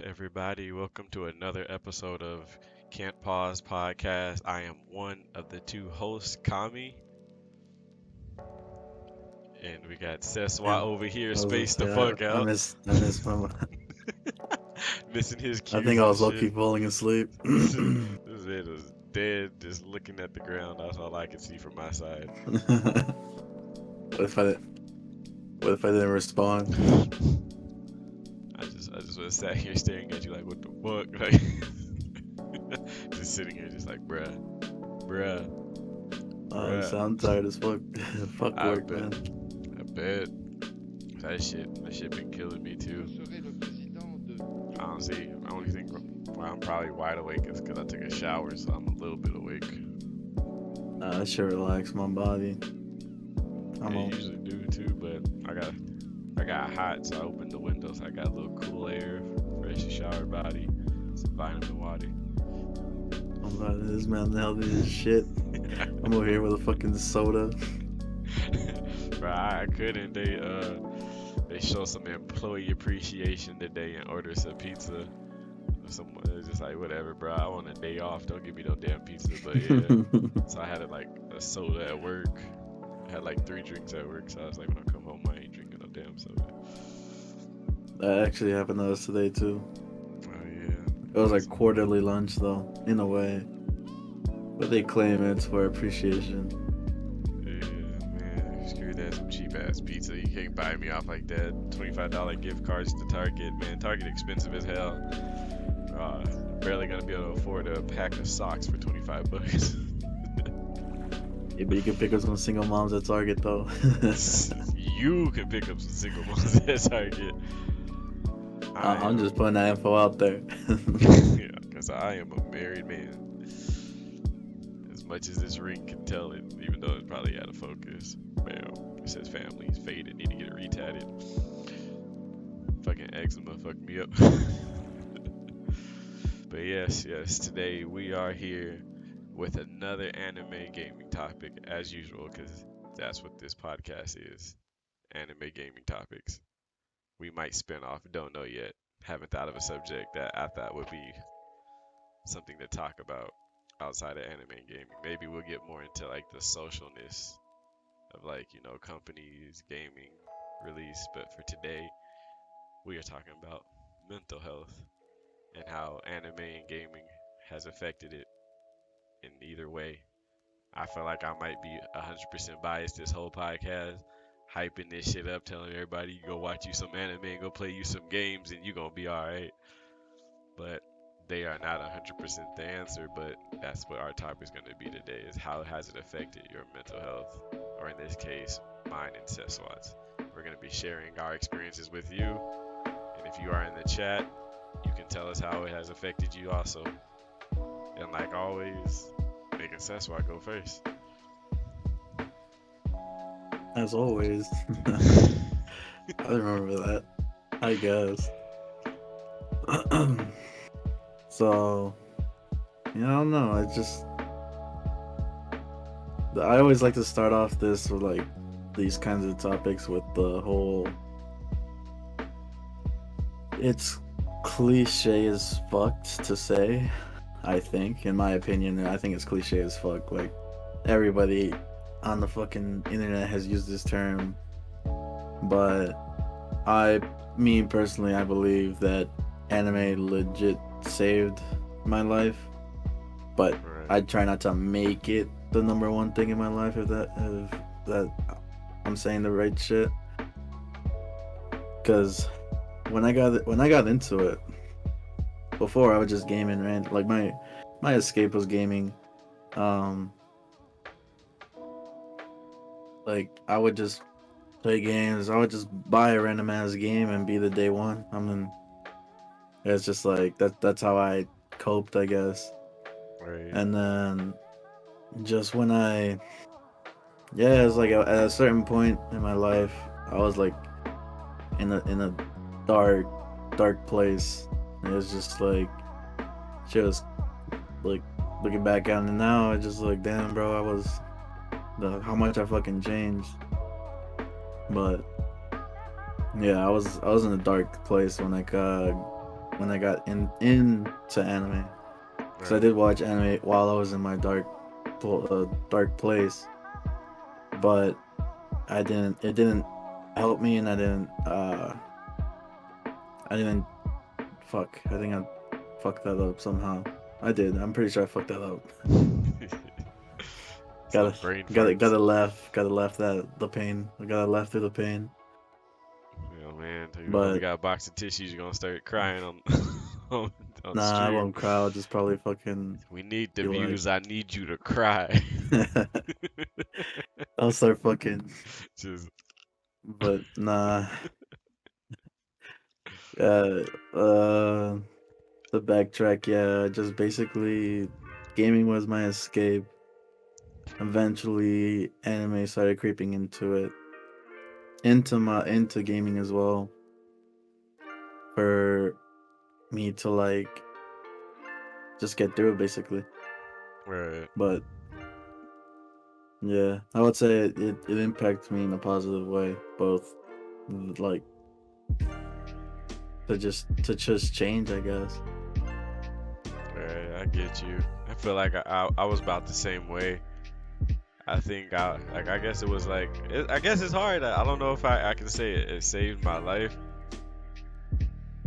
everybody. Welcome to another episode of Can't Pause Podcast. I am one of the two hosts, Kami, and we got Seswa And over here, I was gonna spaced the say fuck I out, missed my. missing his I cues think I and was low shit. key falling asleep. This what man was dead, just looking at the ground. That's all I could see from my side. if I what if I didn't respond? I just was sat here staring at you like, what the fuck? Like, just sitting here, just like, bruh, You bruh. sound tired as fuck. Fuck I work, bet, man. I bet. That shit been killing me too. Honestly, I only think why I'm probably wide awake is because I took a shower, so I'm a little bit awake. I should relax my body. I'm I on. usually do too, but I got hot, so I opened the windows. I got a little cool air, fresh shower body, some vitamin water. I'm glad this man healthy as shit. I'm over here with a fucking soda. Bro, I couldn't. They show some employee appreciation today and order some pizza. Someone was just like, whatever, bro. I want a day off. Don't give me no damn pizza. But yeah, so I had like a soda at work. I had like 3 drinks at work, so I was like, when I come home, I ain't drinking no damn soda. That actually happened to us today too. Oh yeah. It was like quarterly lunch though, in a way, but they claim it's for appreciation. Yeah, man. Screw that, some cheap ass pizza. You can't buy me off like that. $25 gift cards to Target, man. Target expensive as hell. Barely gonna be able to afford a pack of socks for $25. Yeah, but you can pick up some single moms at Target though. You can pick up some single moms at Target. I'm just putting that info out there. Yeah, because I am a married man. As much as this ring can tell it, even though it's probably out of focus. Bam. It says family. It's faded. Need to get it retatted. Fucking eczema fucked me up. But yes, today we are here with another anime gaming topic as usual, because that's what this podcast is. Anime gaming topics. We might spin off, don't know yet. Haven't thought of a subject that I thought would be something to talk about outside of anime and gaming. Maybe we'll get more into like the socialness of like, companies, gaming, release. But for today, we are talking about mental health and how anime and gaming has affected it in either way. I feel like I might be 100% biased this whole podcast, hyping this shit up, telling everybody you go watch you some anime and go play you some games and you gonna be alright. But they are not 100% the answer, but that's what our topic is gonna be today: is how has it affected your mental health, or in this case, mine and Seswat's. We're gonna be sharing our experiences with you, and if you are in the chat, you can tell us how it has affected you also. And like always, making Seswat go first. As always. I remember that. I guess. So, yeah, I don't know. I always like to start off this with like these kinds of topics with the whole. It's cliche as fucked to say. I think, in my opinion, I think it's cliche as fuck. Like, everybody on the fucking internet has used this term, but me personally, I believe that anime legit saved my life, but Right. I try not to make it the number one thing in my life. If that I'm saying the right shit, because when I got into it, before I was just gaming, right? Like my escape was gaming. Um, like I would just play games. I would just buy a random ass game and be the day one. I mean, it's just like that's how I coped, I guess. Right. And then just when yeah, it's like at a certain point in my life, I was like in a dark dark place. And it was just like just like looking back on it now, it's just like damn, bro, how much I fucking changed. But yeah, I was in a dark place when I got into anime. Because I Right. did watch anime while I was in my dark place, but I didn't. It didn't help me, and I didn't. Fuck. I think I fucked that up somehow. I did. I'm pretty sure I fucked that up. Some Gotta, brain gotta, farts. gotta laugh. Gotta laugh that the pain. I gotta laugh through the pain. Yeah, man. You know, we But got a box of tissues. You're gonna start crying on on, on nah, I stream. won't cry. I'll just probably fucking We need the be like, views. I need you to cry. I'll start fucking. Just But nah. Uh, uh, the backtrack. Yeah, just basically, gaming was my escape. Eventually, anime started creeping into it, into gaming as well, for me to like just get through it basically. right. But yeah, I would say it impacts me in a positive way, both like to just change, I guess. Right. I get you. I feel like I was about the same way. I think I guess it was I guess it's hard. I don't know if I can say it saved my life.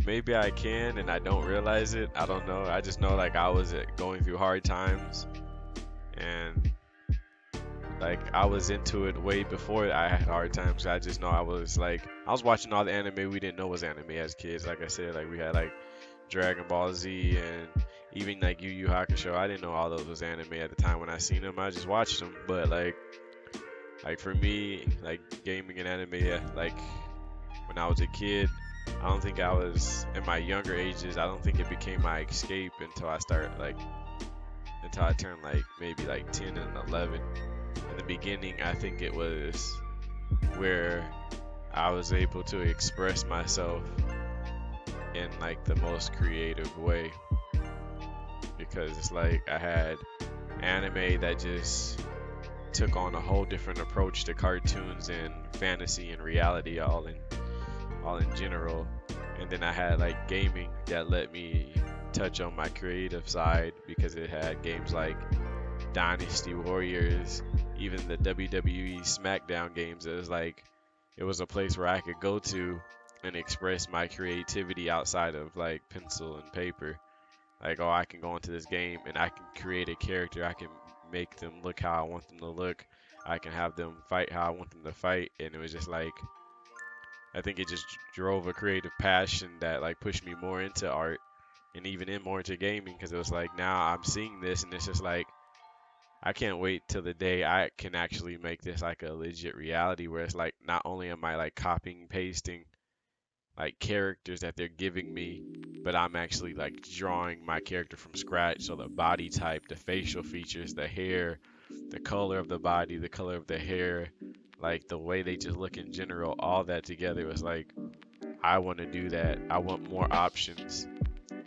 Maybe I can and I don't realize it. I don't know. I just know like I was going through hard times and like I was into it way before I had hard times. I just know I was watching all the anime we didn't know was anime as kids. Like I said, like we had like Dragon Ball Z and even like Yu Yu Hakusho. I didn't know all those was anime at the time when I seen them. I just watched them. But like for me, like gaming and anime, yeah, like when I was a kid, I don't think I was in my younger ages. I don't think it became my escape until I turned like maybe like 10 and 11. In the beginning, I think it was where I was able to express myself in like the most creative way because it's like I had anime that just took on a whole different approach to cartoons and fantasy and reality all in general. And then I had like gaming that let me touch on my creative side because it had games like Dynasty Warriors, even the WWE SmackDown games. It was a place where I could go to and express my creativity outside of like pencil and paper. Like, oh, I can go into this game and I can create a character. I can make them look how I want them to look. I can have them fight how I want them to fight. And it was just like, I think it just drove a creative passion that like pushed me more into art and even in more into gaming because it was like now I'm seeing this and it's just like I can't wait till the day I can actually make this like a legit reality where it's like not only am I like copying pasting like characters that they're giving me, but I'm actually like drawing my character from scratch. So the body type, the facial features, the hair, the color of the body, the color of the hair, like the way they just look in general, all that together was like I want to do that. I want more options.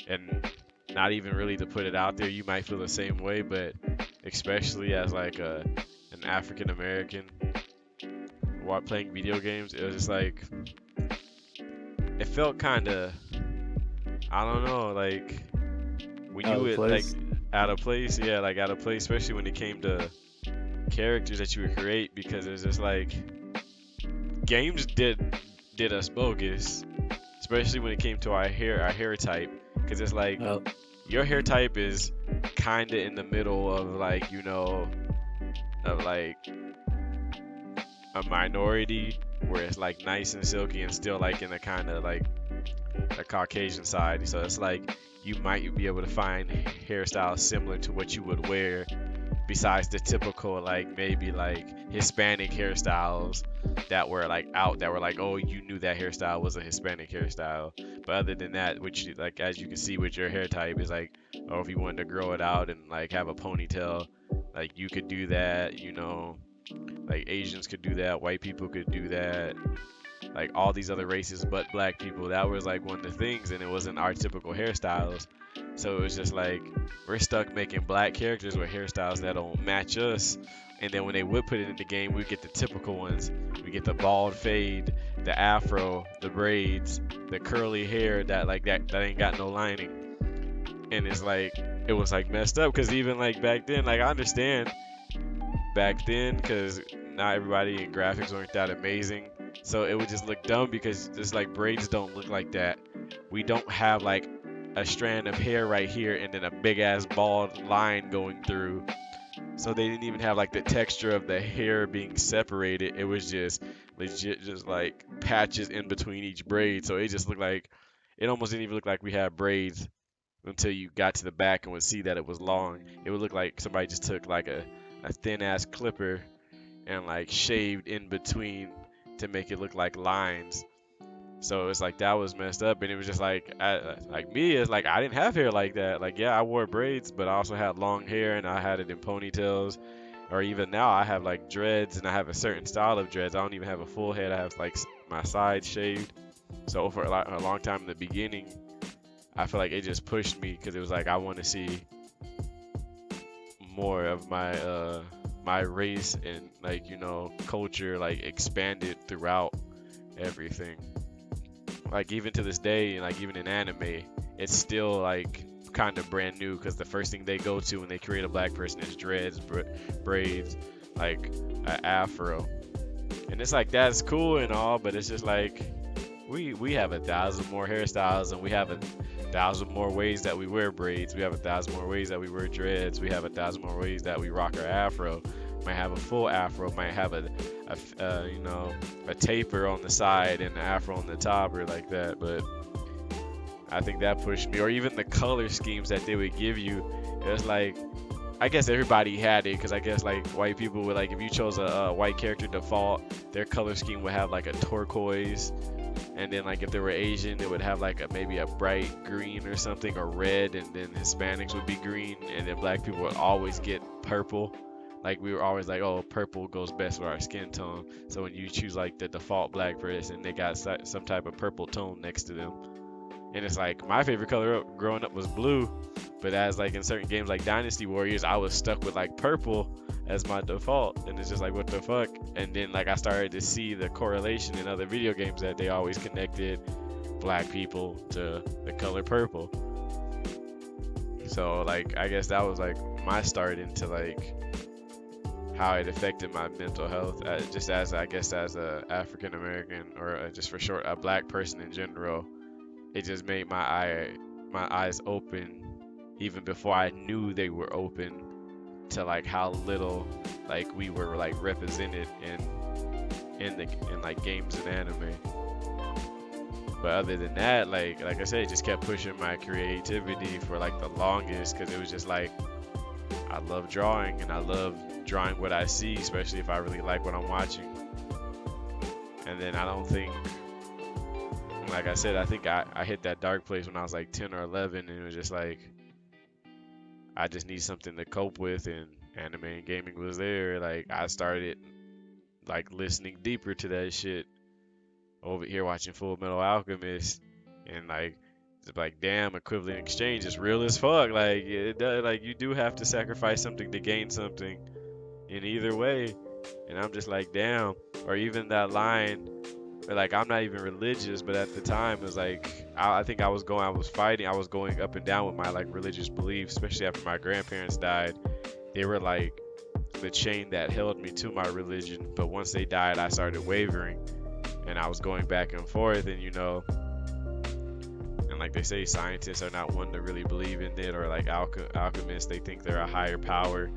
And not even really to put it out there, you might feel the same way, but especially as like an African American while playing video games, it was just like it felt kind of I don't know, like when Out you of would like place. out of place, yeah, like out of place, especially when it came to characters that you would create, because it's just like games did us bogus, especially when it came to our hair type, because it's like Oh, your hair type is kind of in the middle of like of like a minority where it's like nice and silky and still like in a kind of like a Caucasian side. So it's like you might be able to find hairstyles similar to what you would wear besides the typical like maybe like Hispanic hairstyles that were like out that were like oh you knew that hairstyle was a Hispanic hairstyle. But other than that, which like as you can see with your hair type is like oh if you wanted to grow it out and like have a ponytail, like you could do that, you know, like Asians could do that, white people could do that, like all these other races but black people. That was like one of the things, and it wasn't our typical hairstyles. So it was just like we're stuck making black characters with hairstyles that don't match us. And then when they would put it in the game, we get the typical ones. We get the bald fade, the afro, the braids, the curly hair that like that ain't got no lining. And it's like it was like messed up because even like back then, like I understand back then because not everybody in graphics weren't that amazing. So it would just look dumb because just like braids don't look like that. We don't have like a strand of hair right here and then a big ass bald line going through. So they didn't even have like the texture of the hair being separated. It was just legit just like patches in between each braid. So it just looked like it almost didn't even look like we had braids until you got to the back and would see that it was long. It would look like somebody just took like a thin ass clipper and like shaved in between to make it look like lines. So it's like that was messed up, and it was just like, like me, it's like I didn't have hair like that. Like yeah, I wore braids, but I also had long hair, and I had it in ponytails, or even now I have like dreads, and I have a certain style of dreads. I don't even have a full head. I have like my sides shaved. So for a long time in the beginning, I feel like it just pushed me because it was like I want to see more of my race and like culture like expanded throughout everything. Like even to this day, like even in anime, it's still like kind of brand new because the first thing they go to when they create a black person is dreads, braids, like an afro, and it's like that's cool and all, but it's just like we have 1,000 more hairstyles and we have 1,000 more ways that we wear braids. We have 1,000 more ways that we wear dreads. We have 1,000 more ways that we rock our afro. Might have a full afro. Might have a taper on the side and an afro on the top or like that. But I think that pushed me. Or even the color schemes that they would give you. It's like I guess everybody had it because I guess like white people would like if you chose a white character default, their color scheme would have like a turquoise. And then like if they were Asian, it would have like maybe a bright green or something or red, and then Hispanics would be green, and then black people would always get purple. Like we were always like, oh, purple goes best with our skin tone. So when you choose like the default black person, they got some type of purple tone next to them. And it's like my favorite color growing up was blue, but as like in certain games like Dynasty Warriors, I was stuck with like purple as my default, and it's just like what the fuck. And then like I started to see the correlation in other video games that they always connected black people to the color purple. So like I guess that was like my start into like how it affected my mental health, just as I guess as a African American or just for short a black person in general. It just made my eyes open even before I knew they were open to like how little like we were like represented in like games and anime. But other than that, like I said, it just kept pushing my creativity for like the longest because it was just like I love drawing and I love drawing what I see, especially if I really like what I'm watching. And then I don't think, like I said, I think I hit that dark place when I was like 10 or 11, and it was just like I just need something to cope with, and anime and gaming was there. Like I started like listening deeper to that shit over here watching Full Metal Alchemist, and like it's like damn, equivalent exchange is real as fuck. Like it does, like you do have to sacrifice something to gain something in either way. And I'm just like damn. Or even that line, like I'm not even religious, but at the time it was like I think I was going up and down with my like religious beliefs, especially after my grandparents died. They were like the chain that held me to my religion, but once they died I started wavering, and I was going back and forth. And and like they say, scientists are not one to really believe in it, or like alchemists, they think they're a higher power.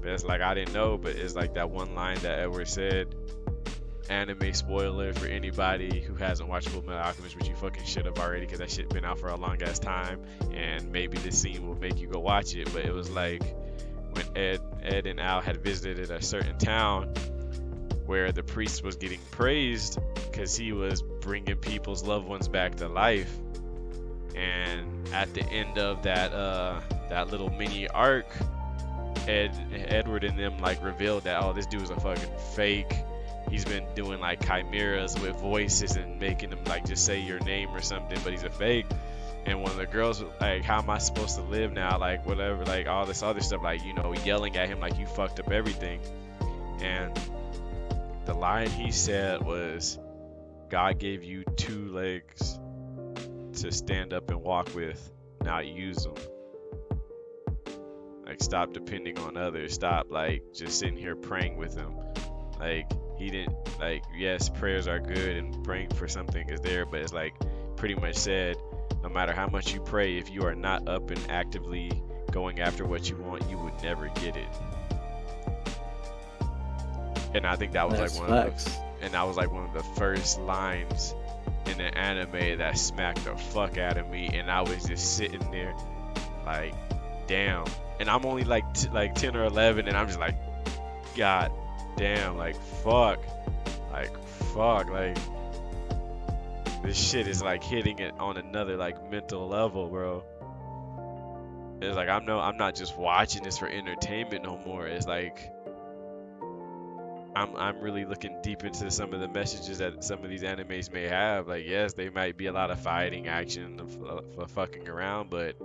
But it's like I didn't know, but it's like that one line that Edward said, anime spoiler for anybody who hasn't watched Full Metal Alchemist, which you fucking should have already because that shit been out for a long ass time, and maybe this scene will make you go watch it. But it was like when Ed and Al had visited a certain town where the priest was getting praised because he was bringing people's loved ones back to life. And at the end of that little mini arc, Edward and them like revealed that, oh, this dude's a fucking fake. He's been doing like chimeras with voices and making them like just say your name or something, but he's a fake. And one of the girls was like, how am I supposed to live now? Like whatever, like all this other stuff, like yelling at him like you fucked up everything. And the line he said was, God gave you two legs to stand up and walk with. Now use them. Like, stop depending on others. Stop, like, just sitting here praying with them. Like, he didn't, like, yes, prayers are good and praying for something is there, but it's like pretty much said, no matter how much you pray, if you are not up and actively going after what you want, you would never get it. And I think that was That's like facts. one of the first lines in the anime that smacked the fuck out of me, and I was just sitting there like, damn. And I'm only like 10 or 11, and I'm just like, god damn, like fuck, like this shit is like hitting it on another like mental level, bro. It's like I'm not just watching this for entertainment no more. It's like I'm really looking deep into some of the messages that some of these animes may have. Like, yes, they might be a lot of fighting action for fucking around, but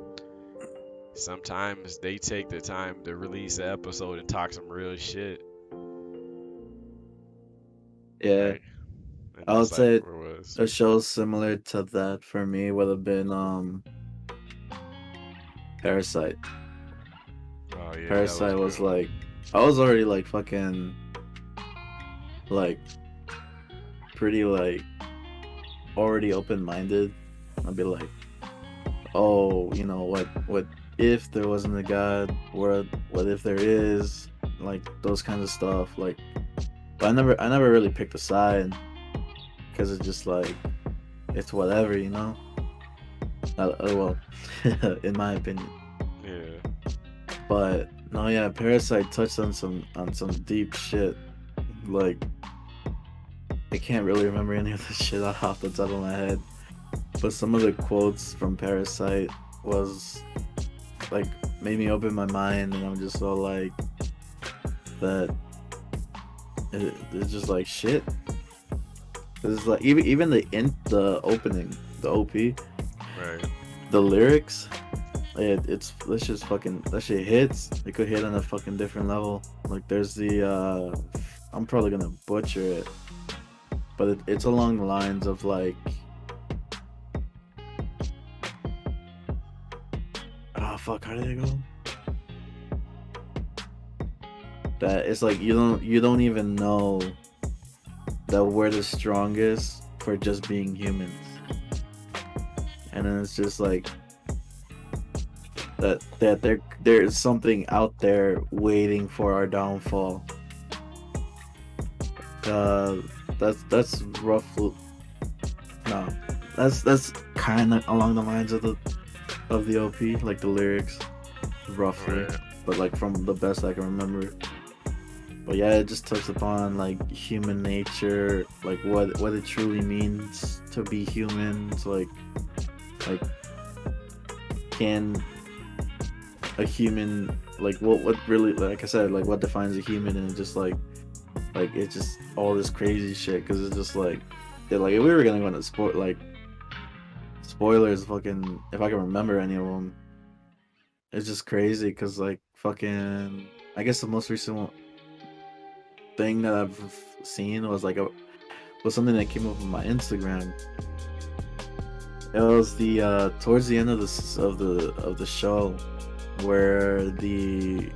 sometimes they take the time to release an episode and talk some real shit, Yeah, right? And I that's would like say where it was. a show similar to that for me would have been Parasite. Oh yeah, that was a Parasite good was one. like, I was already like fucking like pretty like already open minded. I'd be like, oh, you know what if there wasn't a god? What if there is? Like those kinds of stuff. Like, but I never really picked a side because it's just like it's whatever, you know. Well, in my opinion. Yeah. But no, yeah, Parasite touched on some deep shit. Like I can't really remember any of the shit off the top of my head, but some of the quotes from Parasite was like made me open my mind, and I'm just so like that. It's just like shit. It's like even the opening, the OP, Right. the lyrics. It's just fucking that shit hits. It could hit on a fucking different level. Like there's the I'm probably gonna butcher it, but it's along the lines of like, oh fuck, how did it go? That it's like you don't even know that we're the strongest for just being humans, and then it's just like that there's something out there waiting for our downfall. Uh, that's roughly no, that's kind of along the lines of the OP, like the lyrics, roughly, Right. but like from the best I can remember. But yeah, it just touched upon like human nature, like what it truly means to be humans. Like can a human like what really, like I said, like what defines a human, and just like it's just all this crazy shit, because it's just like yeah, like if we were gonna go into spoilers, fucking if I can remember any of them, it's just crazy because like fucking I guess the most recent thing that I've seen was something that came up on my Instagram. It was the towards the end of the show where the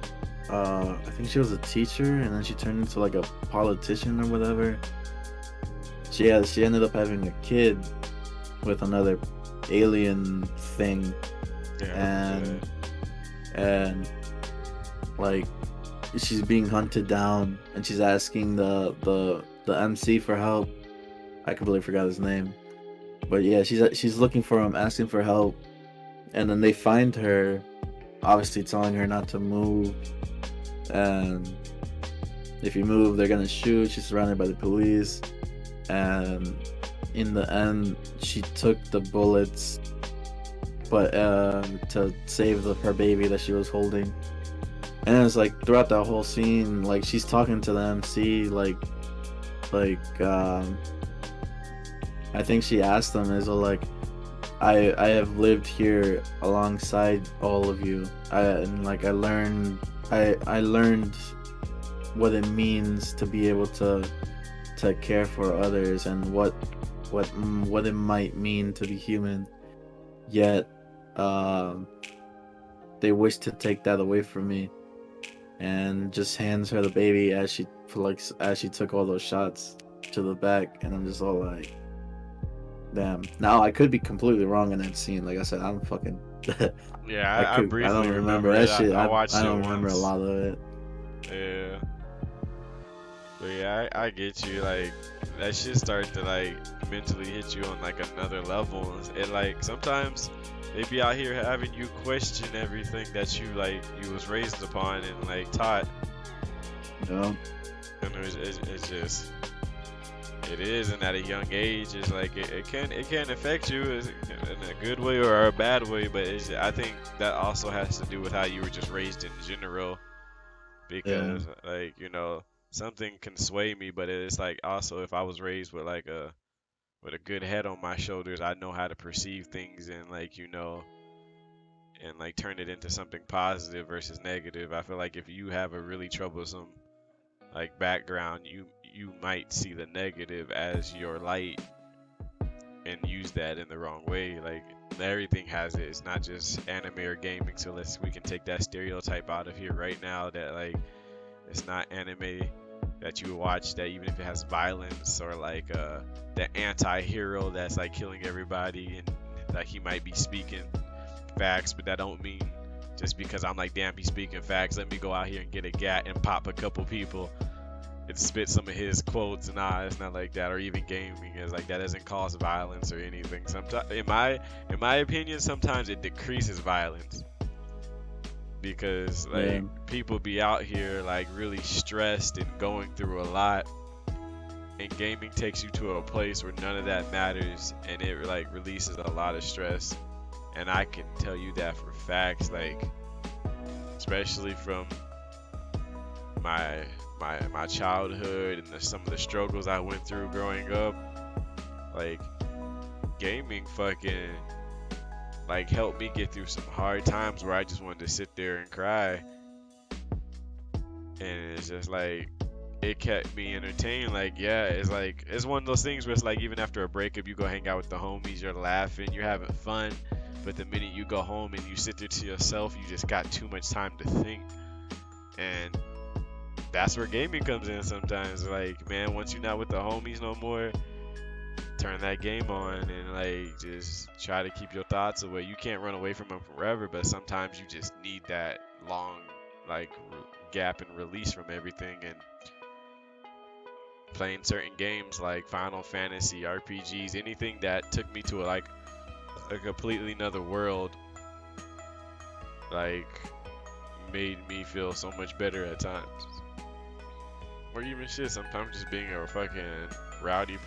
I think she was a teacher, and then she turned into like a politician or whatever. She ended up having a kid with another alien thing, Yeah, I remember and that. and like she's being hunted down, and she's asking the MC for help. I completely forgot his name, but yeah, she's looking for him, asking for help, and then they find her, obviously telling her not to move, and if you move, they're gonna shoot. She's surrounded by the police, and in the end, she took the bullets, but to save her baby that she was holding. And it was like throughout that whole scene, like she's talking to the MC, like I think she asked them, is like, I have lived here alongside all of you. And like I learned what it means to be able to care for others, and what it might mean to be human. Yet, they wish to take that away from me, and just hands her the baby as she took all those shots to the back, and I'm just all like, damn. Now I could be completely wrong in that scene. Like I said, I'm fucking. Yeah, I I briefly don't remember remember that it. shit. I I watched it don't remember a once. lot of it. Yeah. But yeah, I get you. Like that shit starts to like mentally hit you on like another level. And like sometimes they be out here having you question everything that you was raised upon and like taught. You know? And it's just it is, and at a young age, it's like it can affect you in a good way or a bad way. But I think that also has to do with how you were just raised in general. Yeah. Because like something can sway me, but it's like also if I was raised with like a with a good head on my shoulders, I know how to perceive things and like and like turn it into something positive versus negative. I feel like if you have a really troublesome like background, you might see the negative as your light and use that in the wrong way. Like everything has it. It's not just anime or gaming. So we can take that stereotype out of here right now that like it's not anime that you watch that even if it has violence or like the anti-hero that's like killing everybody and like he might be speaking facts, but that don't mean just because I'm like, damn, he's speaking facts, let me go out here and get a gat and pop a couple people and spit some of his quotes. Nah, it's not like that. Or even gaming is like that doesn't cause violence or anything. Sometimes in my opinion, sometimes it decreases violence because Yeah. like people be out here like really stressed and going through a lot, and gaming takes you to a place where none of that matters and it like releases a lot of stress. And I can tell you that for facts, like especially from my my childhood and some of the struggles I went through growing up, like gaming fucking like helped me get through some hard times where I just wanted to sit there and cry. And it's just like it kept me entertained. Like yeah, it's like it's one of those things where it's like even after a breakup, you go hang out with the homies, you're laughing, you're having fun. But the minute you go home and you sit there to yourself, you just got too much time to think. And that's where gaming comes in sometimes. Like, man, once you're not with the homies no more, turn that game on and like just try to keep your thoughts away. You can't run away from them forever, but sometimes you just need that long like gap and release from everything. And playing certain games like Final Fantasy, RPGs, anything that took me to a completely another world, like made me feel so much better at times. Or even shit, sometimes just being a fucking rowdy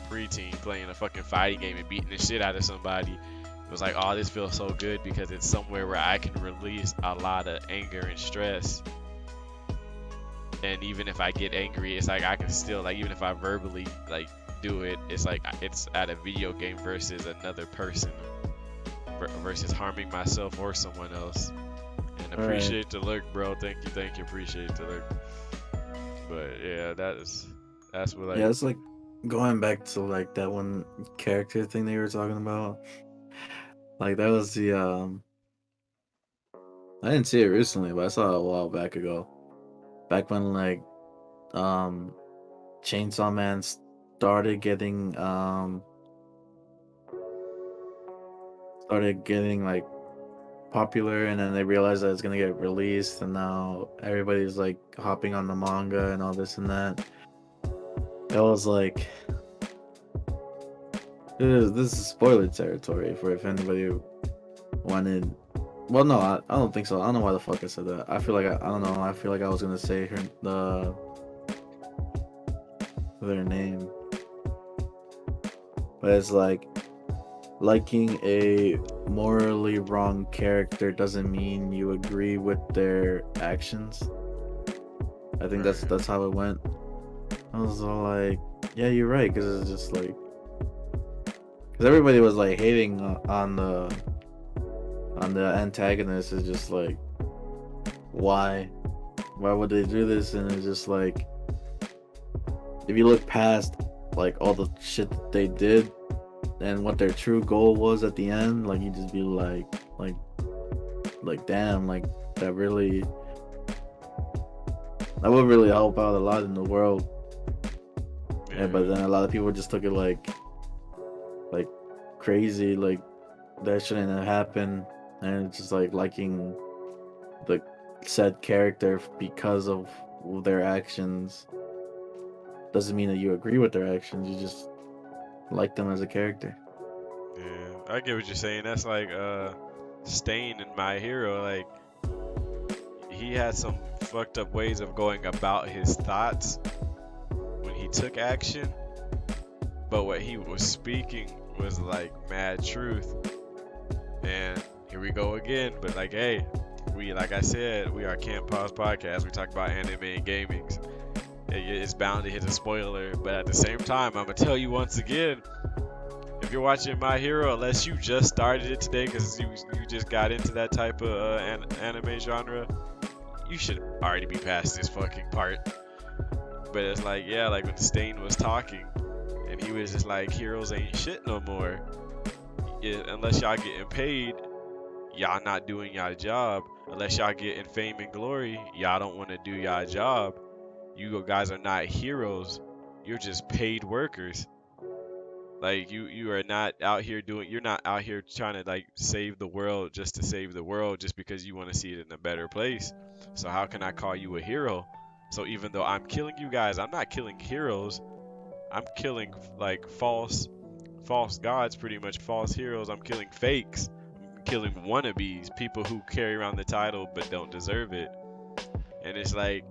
preteen playing a fucking fighting game and beating the shit out of somebody. It was like, oh, this feels so good because it's somewhere where I can release a lot of anger and stress. And even if I get angry, it's like I can still like even if I verbally like do it, it's like it's at a video game versus another person versus harming myself or someone else. And All right. appreciate the lurk, bro. Thank you, appreciate the lurk. But yeah, that's what Yeah, like it's like going back to like that one character thing they were talking about. Like that was the I didn't see it recently, but I saw it a while back ago. Back when like um Chainsaw Man started getting like popular, and then they realized that it's gonna get released, and now everybody's like hopping on the manga and all this and that. It was like this is spoiler territory for if anybody wanted. Well, no, I don't think so. I don't know why the fuck I said that. I feel like I don't know. I feel like I was gonna say their name, but it's like liking a morally wrong character doesn't mean you agree with their actions. I think right. that's how it went. I was all like, yeah, you're right, because it's just like, because everybody was like hating on the antagonist. Is just like, why would they do this? And it's just like, if you look past like all the shit that they did and what their true goal was at the end, like you just be like damn, like that really that would really help out a lot in the world. And but Yeah. then a lot of people just took it like crazy, like that shouldn't have happened, and it's just like liking the said character because of their actions doesn't mean that you agree with their actions. You just like them as a character. Yeah. I get what you're saying. That's like Stain in My Hero. Like he had some fucked up ways of going about his thoughts when he took action, but what he was speaking was like mad truth. And here we go again. But like, hey, we like I said, we are Camp Pause Podcast. We talk about anime and gaming. It's bound to hit a spoiler, but at the same time, I'm gonna tell you once again, if you're watching My Hero, unless you just started it today because you just got into that type of anime genre, you should already be past this fucking part. But it's like, yeah, like when Stain was talking, and he was just like, heroes ain't shit no more. Unless y'all getting paid, y'all not doing y'all job. Unless y'all getting fame and glory, y'all don't want to do y'all job. You guys are not heroes. You're just paid workers. Like you are not out here doing. You're not out here trying to like save the world just to save the world just because you want to see it in a better place. So how can I call you a hero? So even though I'm killing you guys, I'm not killing heroes. I'm killing like false gods, pretty much false heroes. I'm killing fakes. I'm killing wannabes, people who carry around the title but don't deserve it. And it's like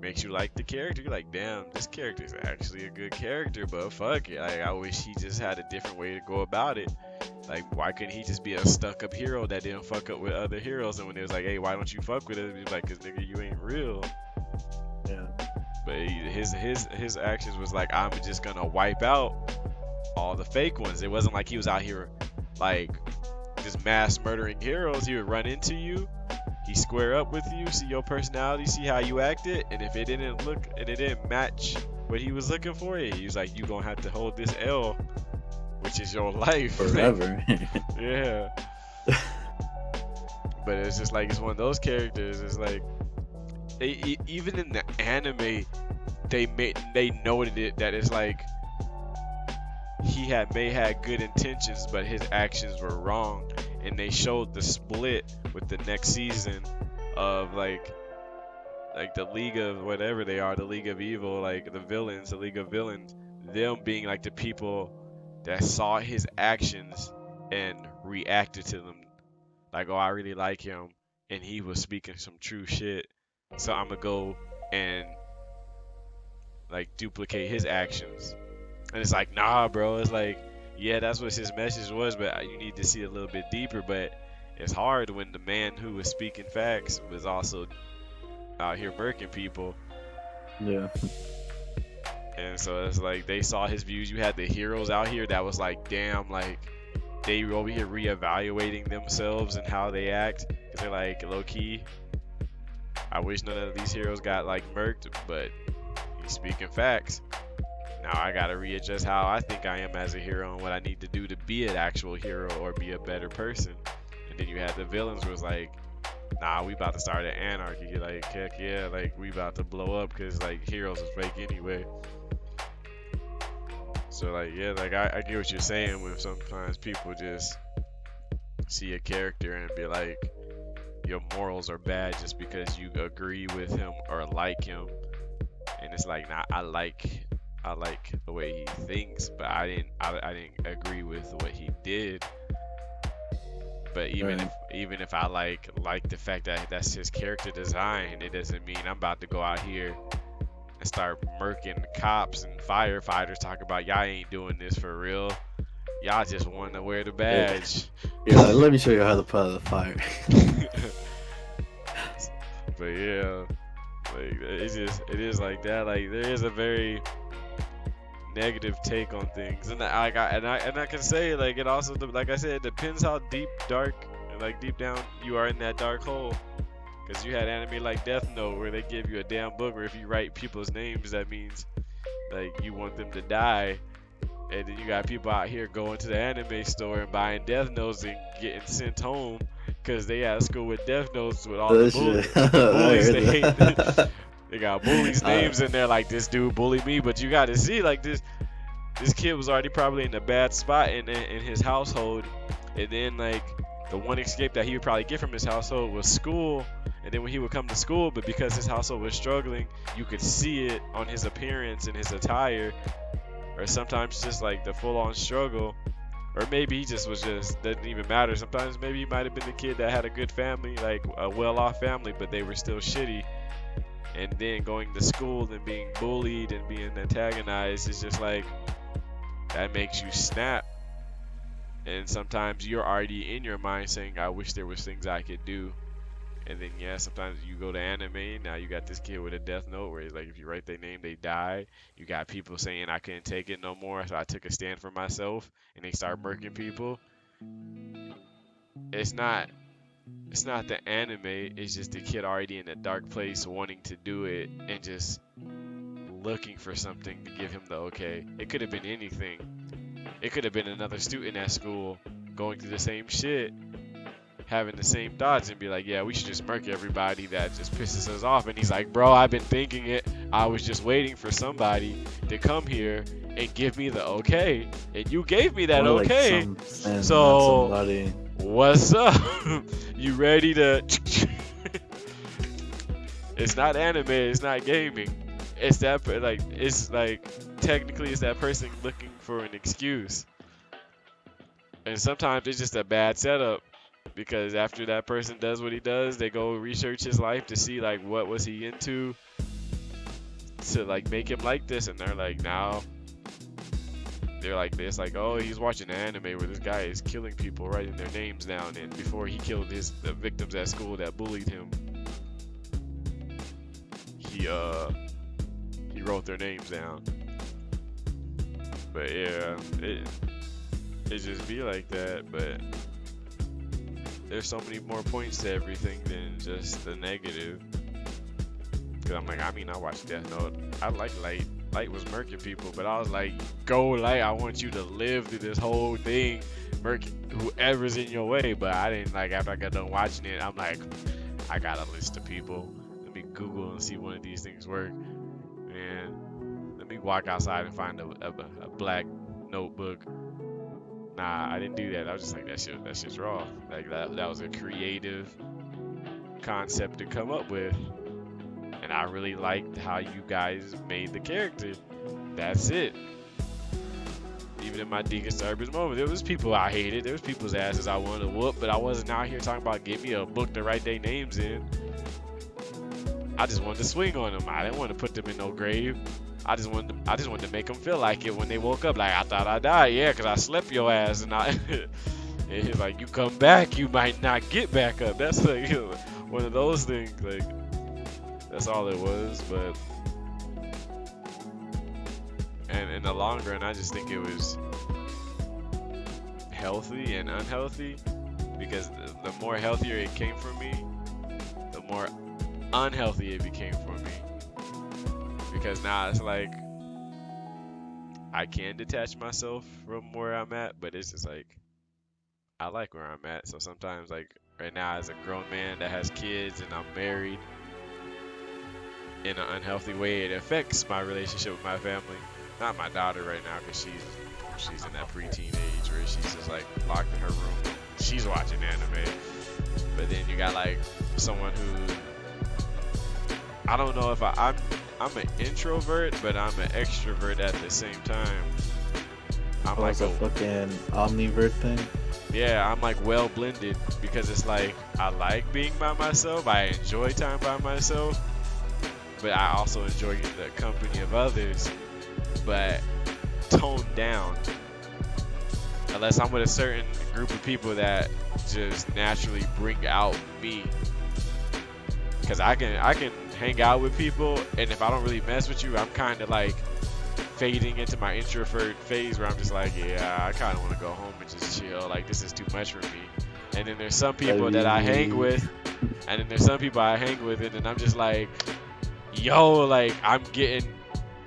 makes you like the character. You're like, damn, this character is actually a good character, but fuck it. Like, I wish he just had a different way to go about it. Like, why couldn't he just be a stuck-up hero that didn't fuck up with other heroes? And when it was like, hey, why don't you fuck with it? He's like, cause nigga, you ain't real. Yeah. But his actions was like, I'm just gonna wipe out all the fake ones. It wasn't like he was out here like just mass murdering heroes. He would run into you, he square up with you, see your personality, see how you acted, and if it didn't look and it didn't match what he was looking for, he was like, you gonna have to hold this L, which is your life. Forever. Yeah. But it's just like it's one of those characters. It's like even in the anime, they noted it that it's like he may had good intentions, but his actions were wrong, and they showed the split with the next season of like the League of whatever they are, the League of Evil, like the villains, the League of Villains, them being like the people that saw his actions and reacted to them. Like, oh, I really like him, and he was speaking some true shit, so I'm gonna go and like duplicate his actions. And it's like, nah, bro. It's like, yeah, that's what his message was, but you need to see a little bit deeper. But it's hard when the man who was speaking facts was also out here murking people. Yeah. And so it's like they saw his views. You had the heroes out here that was like, damn, like they were over here reevaluating themselves and how they act. Cause they're like, low key, I wish none of these heroes got like murked, but he's speaking facts. Now I gotta readjust how I think I am as a hero and what I need to do to be an actual hero or be a better person. And then you had the villains was like, nah, we about to start an anarchy. Like, heck yeah, like we about to blow up because like heroes is fake anyway. So like yeah, like I get what you're saying when sometimes people just see a character and be like, your morals are bad just because you agree with him or like him. And it's like, nah, I like the way he thinks, but I didn't agree with what he did. But even if I like the fact that that's his character design, it doesn't mean I'm about to go out here and start murking cops and firefighters talking about y'all ain't doing this for real. Y'all just want to wear the badge. Yeah, let me show you how to put out the fire. But yeah, like it is like that. Like there is a very negative take on things, and I can say like it also, like I said, it depends how deep down you are in that dark hole. Because you had anime like Death Note where they give you a damn book where if you write people's names, that means Like you want them to die, and then you got people out here going to the anime store and buying Death Notes and getting sent home because they at school with Death Notes with all That shit. the I bullies heard they hate. that. They got bullies' names in there like this dude bullied me, but you got to see like this kid was already probably in a bad spot in his household, and then like the one escape that he would probably get from his household was school, and then when he would come to school, but because his household was struggling, you could see it on his appearance and his attire, or sometimes just like the full-on struggle, or maybe he just was just doesn't even matter. Sometimes maybe he might have been the kid that had a good family, like a well-off family, but they were still shitty, and then going to school and being bullied and being antagonized is just like that makes you snap. And sometimes you're already in your mind saying, I wish there was things I could do. And then yeah, sometimes you go to anime, now you got this kid with a death note where he's like, if you write their name, they die. You got people saying I couldn't take it no more, so I took a stand for myself, and they start murking people. It's not the anime, it's just the kid already in a dark place wanting to do it and just looking for something to give him the okay. It could have been anything. It could have been another student at school going through the same shit, having the same thoughts, and be like, yeah, we should just murk everybody that just pisses us off. And he's like, bro, I've been thinking it. I was just waiting for somebody to come here and give me the okay. And you gave me that More okay. like some So, somebody. what's up? You ready to... It's not anime, it's not gaming. It's that, it's like, technically it's that person looking for an excuse. And sometimes it's just a bad setup, because after that person does what he does, they go research his life to see like what was he into to like make him like this, and they're like, now they're like this, like, oh, he's watching an anime where this guy is killing people, writing their names down, and before he killed the victims at school that bullied him, he wrote their names down. But yeah, it just be like that. But there's so many more points to everything than just the negative. Cause I'm like, I mean, I watched Death Note. I like Light. Light was murking people, but I was like, go Light. I want you to live through this whole thing, murk whoever's in your way. But I didn't like. After I got done watching it, I'm like, I got a list of people. Let me Google and see one of these things work. And let me walk outside and find a black notebook. Nah, I didn't do that. I was just like, that shit's raw. Like that was a creative concept to come up with. And I really liked how you guys made the character. That's it. Even in my deconstructive moment, there was people I hated. There was people's asses I wanted to whoop, but I wasn't out here talking about give me a book to write their names in. I just wanted to swing on them. I didn't want to put them in no grave. I just wanted to make them feel like it when they woke up. Like, I thought I died, yeah, because I slept your ass. And and he's like, you come back, you might not get back up. That's like one of those things. Like, that's all it was. But and in the long run, I just think it was healthy and unhealthy, because the more healthier it came for me, the more unhealthy it became for me. Because now it's like I can detach myself from where I'm at, but it's just like I like where I'm at. So sometimes, like right now, as a grown man that has kids and I'm married, in an unhealthy way, it affects my relationship with my family. Not my daughter right now, because she's in that preteen age where she's just like locked in her room. She's watching anime. But then you got like someone who, I don't know if I'm an introvert, but I'm an extrovert at the same time. I'm like a fucking omnivert thing. Yeah, I'm like well blended, because it's like I like being by myself. I enjoy time by myself, but I also enjoy the company of others, but toned down. Unless I'm with a certain group of people that just naturally bring out me. Because I can hang out with people, and if I don't really mess with you, I'm kind of like fading into my introvert phase where I'm just like, yeah, I kind of want to go home and just chill. Like, this is too much for me. And then there's some people that I hang with, and then I'm just like, yo, like I'm getting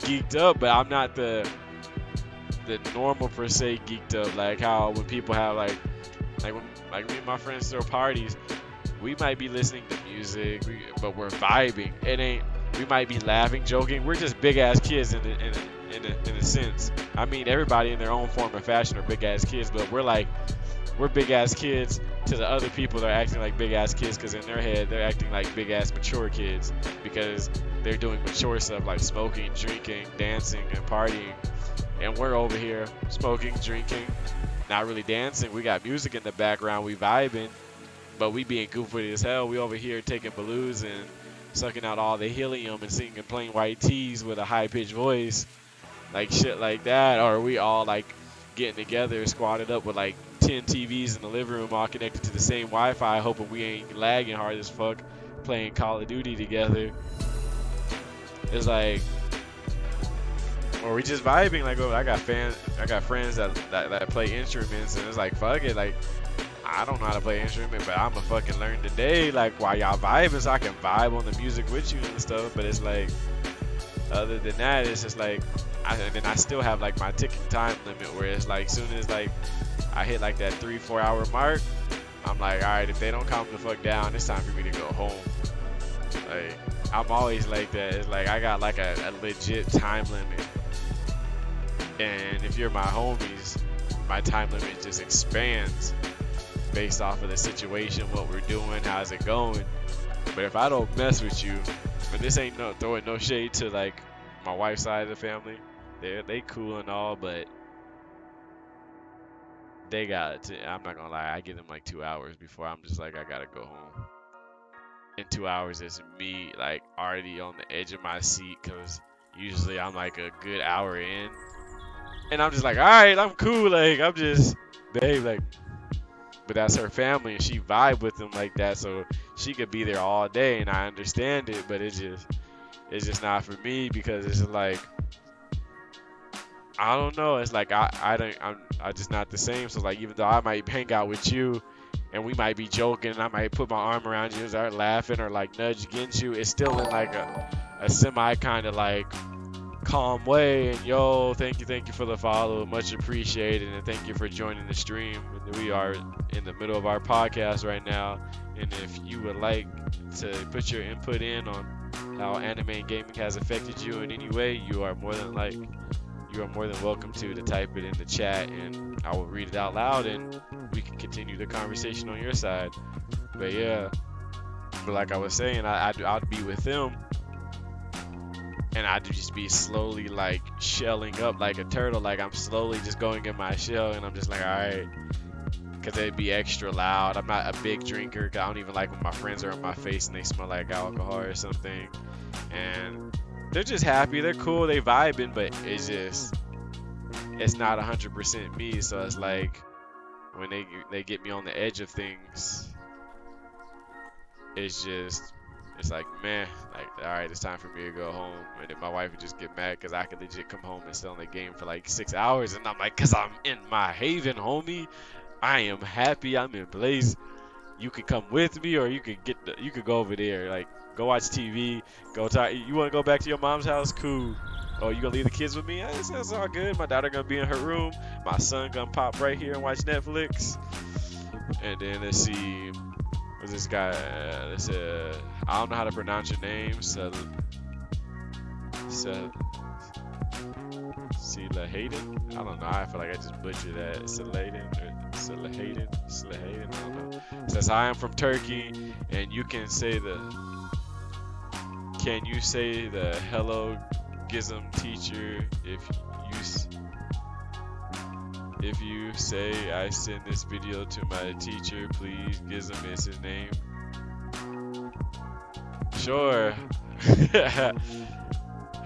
geeked up, but I'm not the normal per se geeked up. Like how when people have like when like me and my friends throw parties, we might be listening to music, but we're vibing. It ain't. We might be laughing, joking. We're just big ass kids in a sense. I mean, everybody in their own form or fashion are big ass kids, but we're big ass kids to the other people that are acting like big ass kids because in their head they're acting like big ass mature kids because they're doing mature stuff like smoking, drinking, dancing, and partying. And we're over here smoking, drinking, not really dancing. We got music in the background, we vibing, but we being goofy as hell. We over here taking balloons and sucking out all the helium and singing plain white tees with a high pitched voice, like shit like that. Or we all like getting together, squatted up with like 10 TVs in the living room, all connected to the same Wi-Fi, hoping we ain't lagging hard as fuck, playing Call of Duty together. It's like, or we just vibing. Like, oh, I got friends that play instruments, and it's like, fuck it, like I don't know how to play an instrument, but I'ma fucking learn today. Like while y'all vibing, so I can vibe on the music with you and stuff. But it's like, other than that, it's just like, and then I still have like my ticking time limit where it's like, soon as like I hit like that 3-4 hour mark, I'm like, all right, if they don't calm the fuck down, it's time for me to go home. Like I'm always like that. It's like I got like a legit time limit, and if you're my homies, my time limit just expands based off of the situation, what we're doing, how's it going. But if I don't mess with you, but this ain't no throwing no shade to like my wife's side of the family, they cool and all, but they got to, I'm not gonna lie, I give them like 2 hours before I'm just like I gotta go home. In 2 hours, it's me like already on the edge of my seat because usually I'm like a good hour in, and I'm just like, all right, I'm cool, like I'm just, babe, like, but that's her family and she vibe with them like that, so she could be there all day and I understand it, but it's just not for me because it's like I don't know, it's like I just not the same. So like even though I might hang out with you and we might be joking and I might put my arm around you and start laughing or like nudge against you, it's still in like a semi kind of like calm way. And yo, thank you for the follow, much appreciated, and thank you for joining the stream. We are in the middle of our podcast right now, and if you would like to put your input in on how anime and gaming has affected you in any way, you are more than welcome to type it in the chat, and I will read it out loud, and we can continue the conversation on your side. But yeah, but like I was saying, I'd be with them and I'd just be slowly like shelling up like a turtle. Like I'm slowly just going in my shell, and I'm just like, all right, because it'd be extra loud. I'm not a big drinker. 'Cause I don't even like when my friends are in my face and they smell like alcohol or something. And they're just happy, they're cool, they vibing, but it's not 100% me. So it's like when they get me on the edge of things, it's just, it's like, man, like, all right, it's time for me to go home. And then my wife would just get mad because I could legit come home and stay on the game for like 6 hours. And I'm like, because I'm in my haven, homie. I am happy. I'm in place. You could come with me, or you could go over there. Like, go watch TV. Go talk. You want to go back to your mom's house? Cool. Oh, you gonna leave the kids with me? It's all good. My daughter gonna be in her room. My son gonna pop right here and watch Netflix. And then let's see. What's this guy? I don't know how to pronounce your name. Sela Hayden? I don't know. I feel like I just butchered that. Seladen or Sela Hayden? I don't know. It says, hi, I'm from Turkey, and you can say can you say the hello Gizm teacher if you say I send this video to my teacher, please. Gizm is his name. Sure.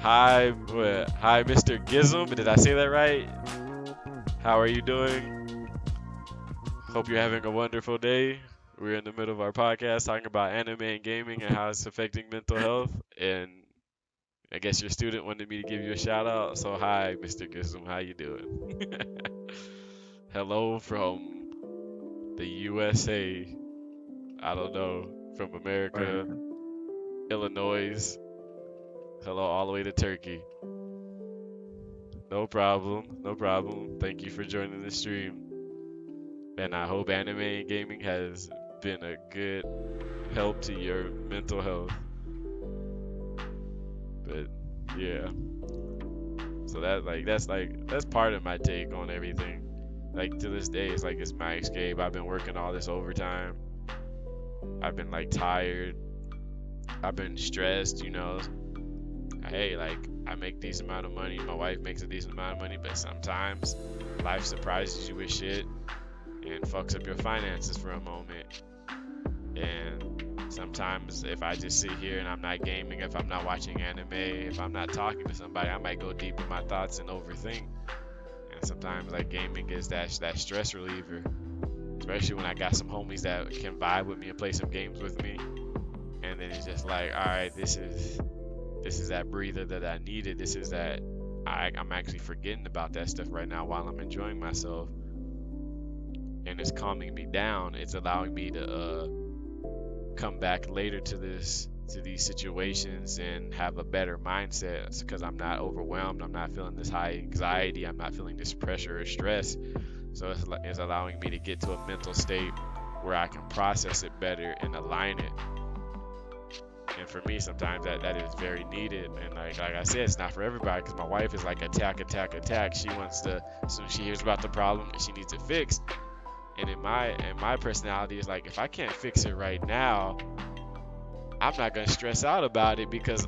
Hi, Mr. Gizm. Did I say that right? How are you doing? Hope you're having a wonderful day. We're in the middle of our podcast talking about anime and gaming and how it's affecting mental health. And I guess your student wanted me to give you a shout out. So hi, Mr. Gizm. How you doing? Hello from the USA. I don't know. From America, Illinois. Hello all the way to Turkey. No problem. No problem. Thank you for joining the stream. And I hope anime and gaming has been a good help to your mental health. But yeah. So that's part of my take on everything. Like to this day, it's like it's my escape. I've been working all this overtime. I've been like tired. I've been stressed, Hey, like I make decent amount of money. My wife makes a decent amount of money, but sometimes life surprises you with shit and fucks up your finances for a moment. And sometimes if I just sit here and I'm not gaming, if I'm not watching anime, if I'm not talking to somebody, I might go deep in my thoughts and overthink. And sometimes like gaming is that stress reliever, especially when I got some homies that can vibe with me and play some games with me. And then it's just like, all right, this is that breather that I needed. This is that I'm actually forgetting about that stuff right now while I'm enjoying myself, and it's calming me down. It's allowing me to come back later to these situations and have a better mindset because I'm not overwhelmed. I'm not feeling this high anxiety. I'm not feeling this pressure or stress. So it's allowing me to get to a mental state where I can process it better and align it. And for me, sometimes that is very needed. And like I said, it's not for everybody because my wife is like attack, attack, attack. She wants to, as soon as she hears about the problem, she needs it fixed. And in my personality is like, if I can't fix it right now, I'm not gonna stress out about it because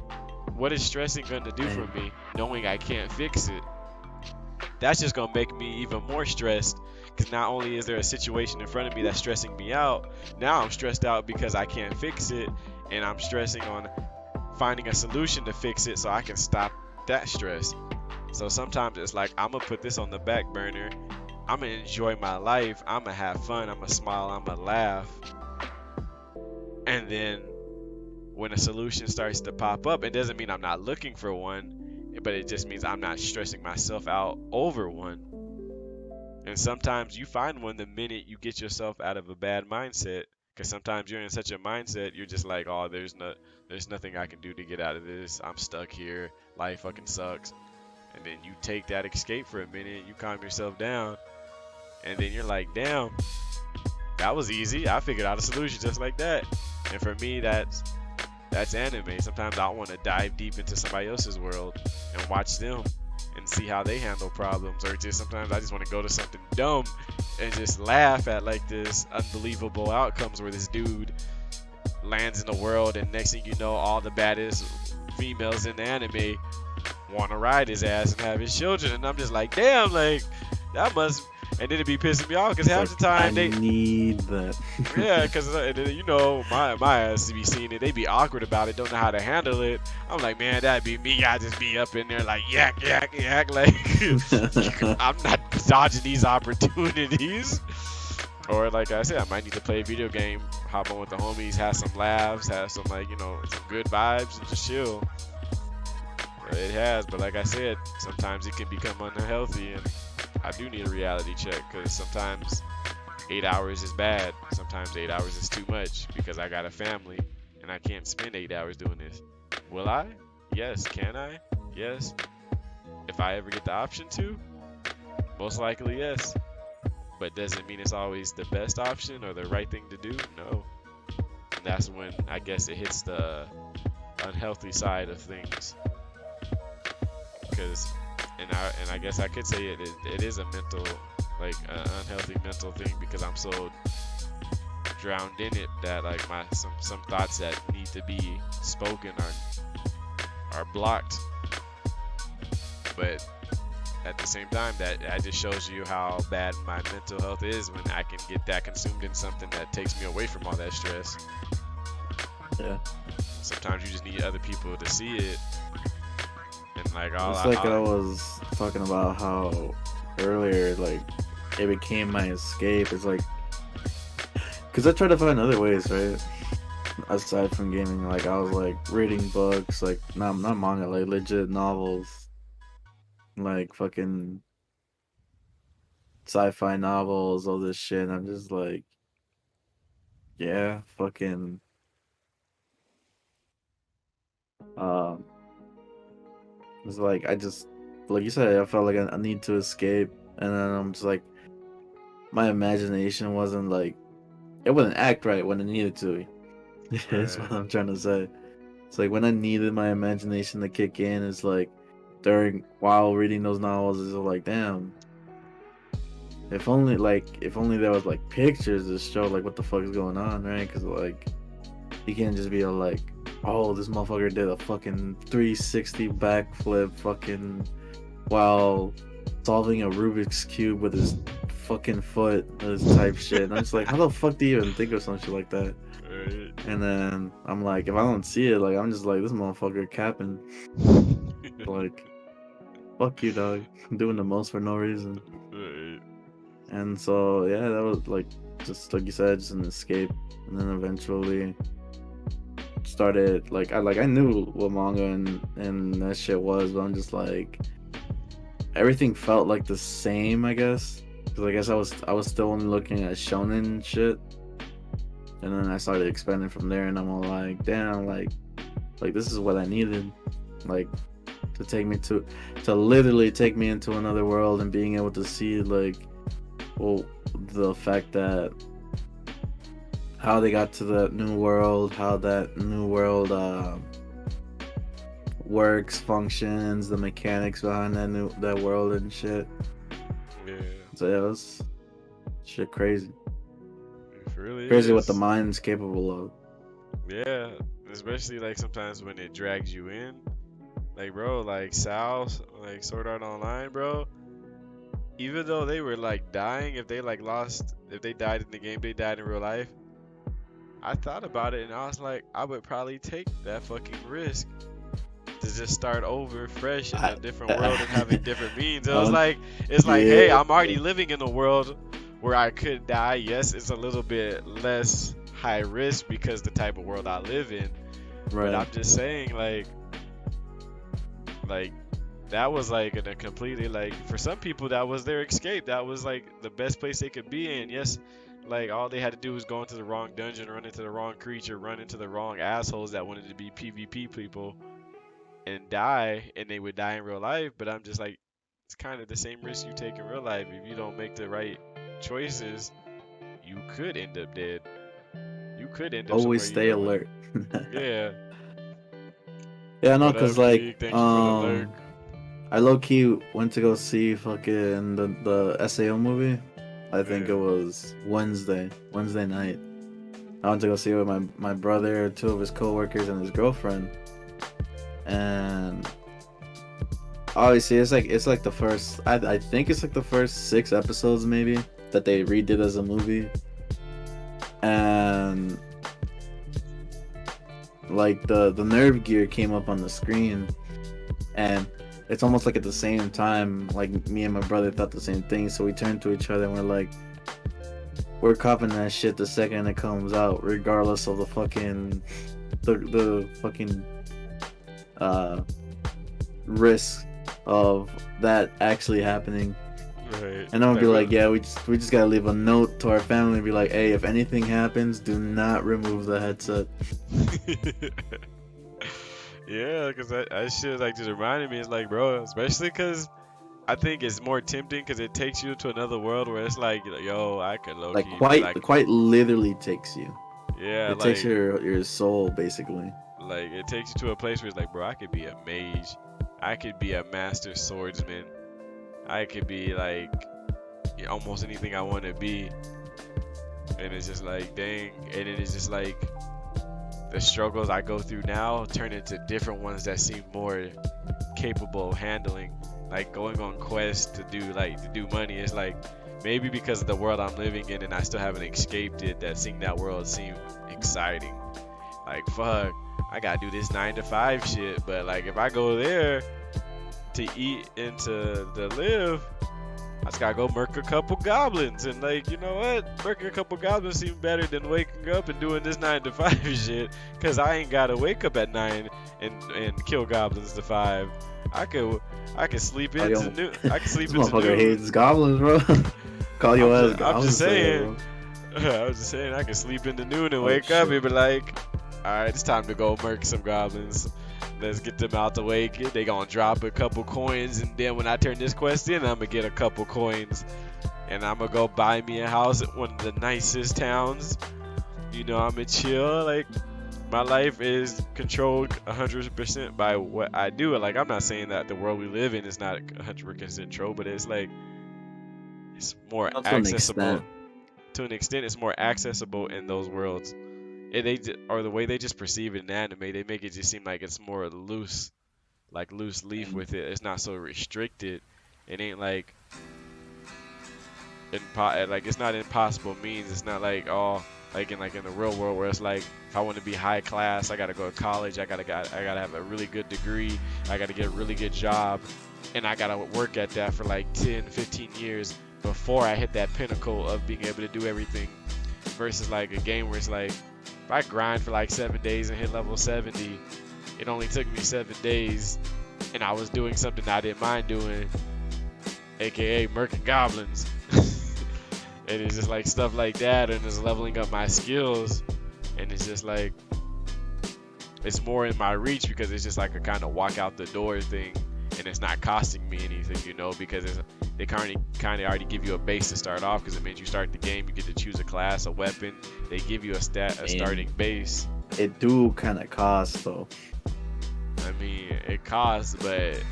what is stressing gonna do for Hey, me knowing I can't fix it? That's just gonna make me even more stressed because not only is there a situation in front of me that's stressing me out, now I'm stressed out because I can't fix it, and I'm stressing on finding a solution to fix it so I can stop that stress. So sometimes it's like I'm gonna put this on the back burner. I'm gonna enjoy my life. I'm gonna have fun. I'm gonna smile. I'm gonna laugh. And then when a solution starts to pop up, it doesn't mean I'm not looking for one, but it just means I'm not stressing myself out over one. And sometimes you find one the minute you get yourself out of a bad mindset. Because sometimes you're in such a mindset, you're just like, oh, there's nothing I can do to get out of this. I'm stuck here. Life fucking sucks. And then you take that escape for a minute, you calm yourself down, and then you're like, damn, that was easy. I figured out a solution just like that. And for me, that's anime. Sometimes I want to dive deep into somebody else's world and watch them and see how they handle problems, or just sometimes I just want to go to something dumb and just laugh at like this unbelievable outcomes where this dude lands in the world and next thing you know all the baddest females in the anime want to ride his ass and have his children, and I'm just like, damn, like that must. And then it be pissing me off because it's half like the I time they, need that. yeah, because my ass be seeing it. They be awkward about it, don't know how to handle it. I'm like, man, that'd be me. I just be up in there like yak yak yak, like I'm not dodging these opportunities. Or like I said, I might need to play a video game, hop on with the homies, have some laughs, have some like some good vibes, and just chill. It has, but like I said, sometimes it can become unhealthy, and I do need a reality check because sometimes 8 hours is bad. Sometimes 8 hours is too much because I got a family and I can't spend 8 hours doing this. Will I? Yes. Can I? Yes. If I ever get the option to, most likely yes. But does it mean it's always the best option or the right thing to do? No. And that's when I guess it hits the unhealthy side of things. Because, and I guess I could say it is a mental, like unhealthy mental thing because I'm so drowned in it that like my some thoughts that need to be spoken are blocked. But at the same time, that just shows you how bad my mental health is when I can get that consumed in something that takes me away from all that stress. Yeah. Sometimes you just need other people to see it, and like It's like I was talking about how earlier, like, it became my escape. It's like, because I tried to find other ways, right? Aside from gaming, like, I was, like, reading books, like, not manga, like, legit novels, like, fucking sci-fi novels, all this shit. And I'm just like, yeah, fucking, um, it's like, I just like you said, I felt like I need to escape, and then I'm just like, my imagination wasn't like, it wouldn't act right when it needed to. That's what Right. I'm trying to say. It's like when I needed my imagination to kick in, it's like during while reading those novels, it's like, damn, if only there was like pictures to show like what the fuck is going on, right? Because like you can't just be like, oh, this motherfucker did a fucking 360 backflip, fucking while solving a Rubik's cube with his fucking foot, this type shit. And I'm just like, how the fuck do you even think of some shit like that? Right. And then I'm like, if I don't see it, like I'm just like, this motherfucker capping. Like, fuck you, dog. I'm doing the most for no reason. Right. And so yeah, that was like just like you said, just an escape. And then eventually started I knew what manga and that shit was, but I'm just like everything felt like the same, I guess. Because I guess I was still only looking at shonen shit, and then I started expanding from there, and I'm all like, damn, like this is what I needed, like to take me to literally take me into another world and being able to see like, well, the fact that how they got to that new world, how that new world works, functions, the mechanics behind that world and shit. Yeah. So yeah, it was shit crazy. It really Crazy what the is. mind's capable of. Yeah. Especially like sometimes when it drags you in. Like bro, like Sal, like Sword Art Online, bro. Even though they were like dying, if they like lost, if they died in the game, they died in real life. I thought about it and I was like, I would probably take that fucking risk to just start over fresh in I, a different world and having different means. It was um, like, it's like, hey, yeah, I'm already living in a world where I could die. Yes, it's a little bit less high risk because the type of world I live in. But right. I'm just saying, like that was like in a completely like for some people that was their escape. That was like the best place they could be in. Yes, like all they had to do was go into the wrong dungeon, run into the wrong creature, run into the wrong assholes that wanted to be PvP people and die, and they would die in real life. But I'm just like, it's kind of the same risk you take in real life. If you don't make the right choices, you could end up dead. You could end up Always somewhere you stay don't want. alert. Yeah. Yeah, no, What cause up, like Geek? Thank you for the lurk. I low key went to go see fucking the SAO movie. I think it Yeah. was Wednesday night. I went to go see it with my brother, two of his coworkers, and his girlfriend. And obviously, it's like the first. I think it's like the first 6 episodes maybe that they redid as a movie. And like the nerve gear came up on the screen, and it's almost like at the same time, like me and my brother thought the same thing, so we turned to each other and we're like, we're copping that shit the second it comes out, regardless of the fucking uh risk of that actually happening. Right. And I'm gonna Like be like, what? yeah, we just gotta leave a note to our family and be like, hey, if anything happens, do not remove the headset. Yeah, because that shit like just reminded me. It's like, bro, especially because I think it's more tempting because it takes you to another world where it's like, yo, I could low Like key be like, quite literally takes you. yeah, It takes your soul basically. like it takes you to a place where it's like, bro, I could be a mage, I could be a master swordsman, I could be like almost anything I want to be, and it's just like, dang, and it is just like the struggles I go through now turn into different ones that seem more capable of handling. Like going on quests to do money. It's like maybe because of the world I'm living in and I still haven't escaped it, that seeing that world seemed exciting. Like fuck, I gotta do this 9 to 5 shit. But like if I go there to eat and to live, I just gotta go murk a couple goblins, and like, you know what? Murking a couple goblins seems better than waking up and doing this 9 to 5 shit. Cause I ain't gotta wake up at 9 and kill goblins to 5. I could I could sleep Oh, into yo, noon. I could this sleep into motherfucker noon. hates goblins, bro. Call your ass I'm just goblin slayer, saying. bro. I was just saying I could sleep into noon and Oh wake up shit. and be like, all right, it's time to go murk some goblins. let's get them out the way. They gonna drop a couple coins, and then when I turn this quest in, I'm gonna get a couple coins, and I'm gonna go buy me a house at one of the nicest towns. You know, I'm gonna chill. Like my life is controlled 100% by what I do. Like I'm not saying that the world we live in is not 100% control, but it's like it's more Not to an accessible extent. to an extent. It's more accessible in those worlds. Or the way they just perceive it in anime, they make it just seem like it's more loose, like loose leaf And with it. It's not so restricted. It ain't like like it's not impossible means. It's not like like in the real world where it's like if I want to be high class, I gotta go to college. I gotta have a really good degree. I gotta get a really good job, and I gotta work at that for like 10, 15 years before I hit that pinnacle of being able to do everything. Versus like a game where it's like if I grind for like 7 days and hit level 70, it only took me 7 days, and I was doing something I didn't mind doing, aka murking goblins. And it's just like stuff like that, and it's leveling up my skills, and it's just like it's more in my reach because it's just like a kind of walk out the door thing, and it's not costing me anything, you know, because they kind of already give you a base to start off because it means you start the game, you get to choose a class, a weapon, they give you a starting base. it do kind of cost though. I mean, it costs, but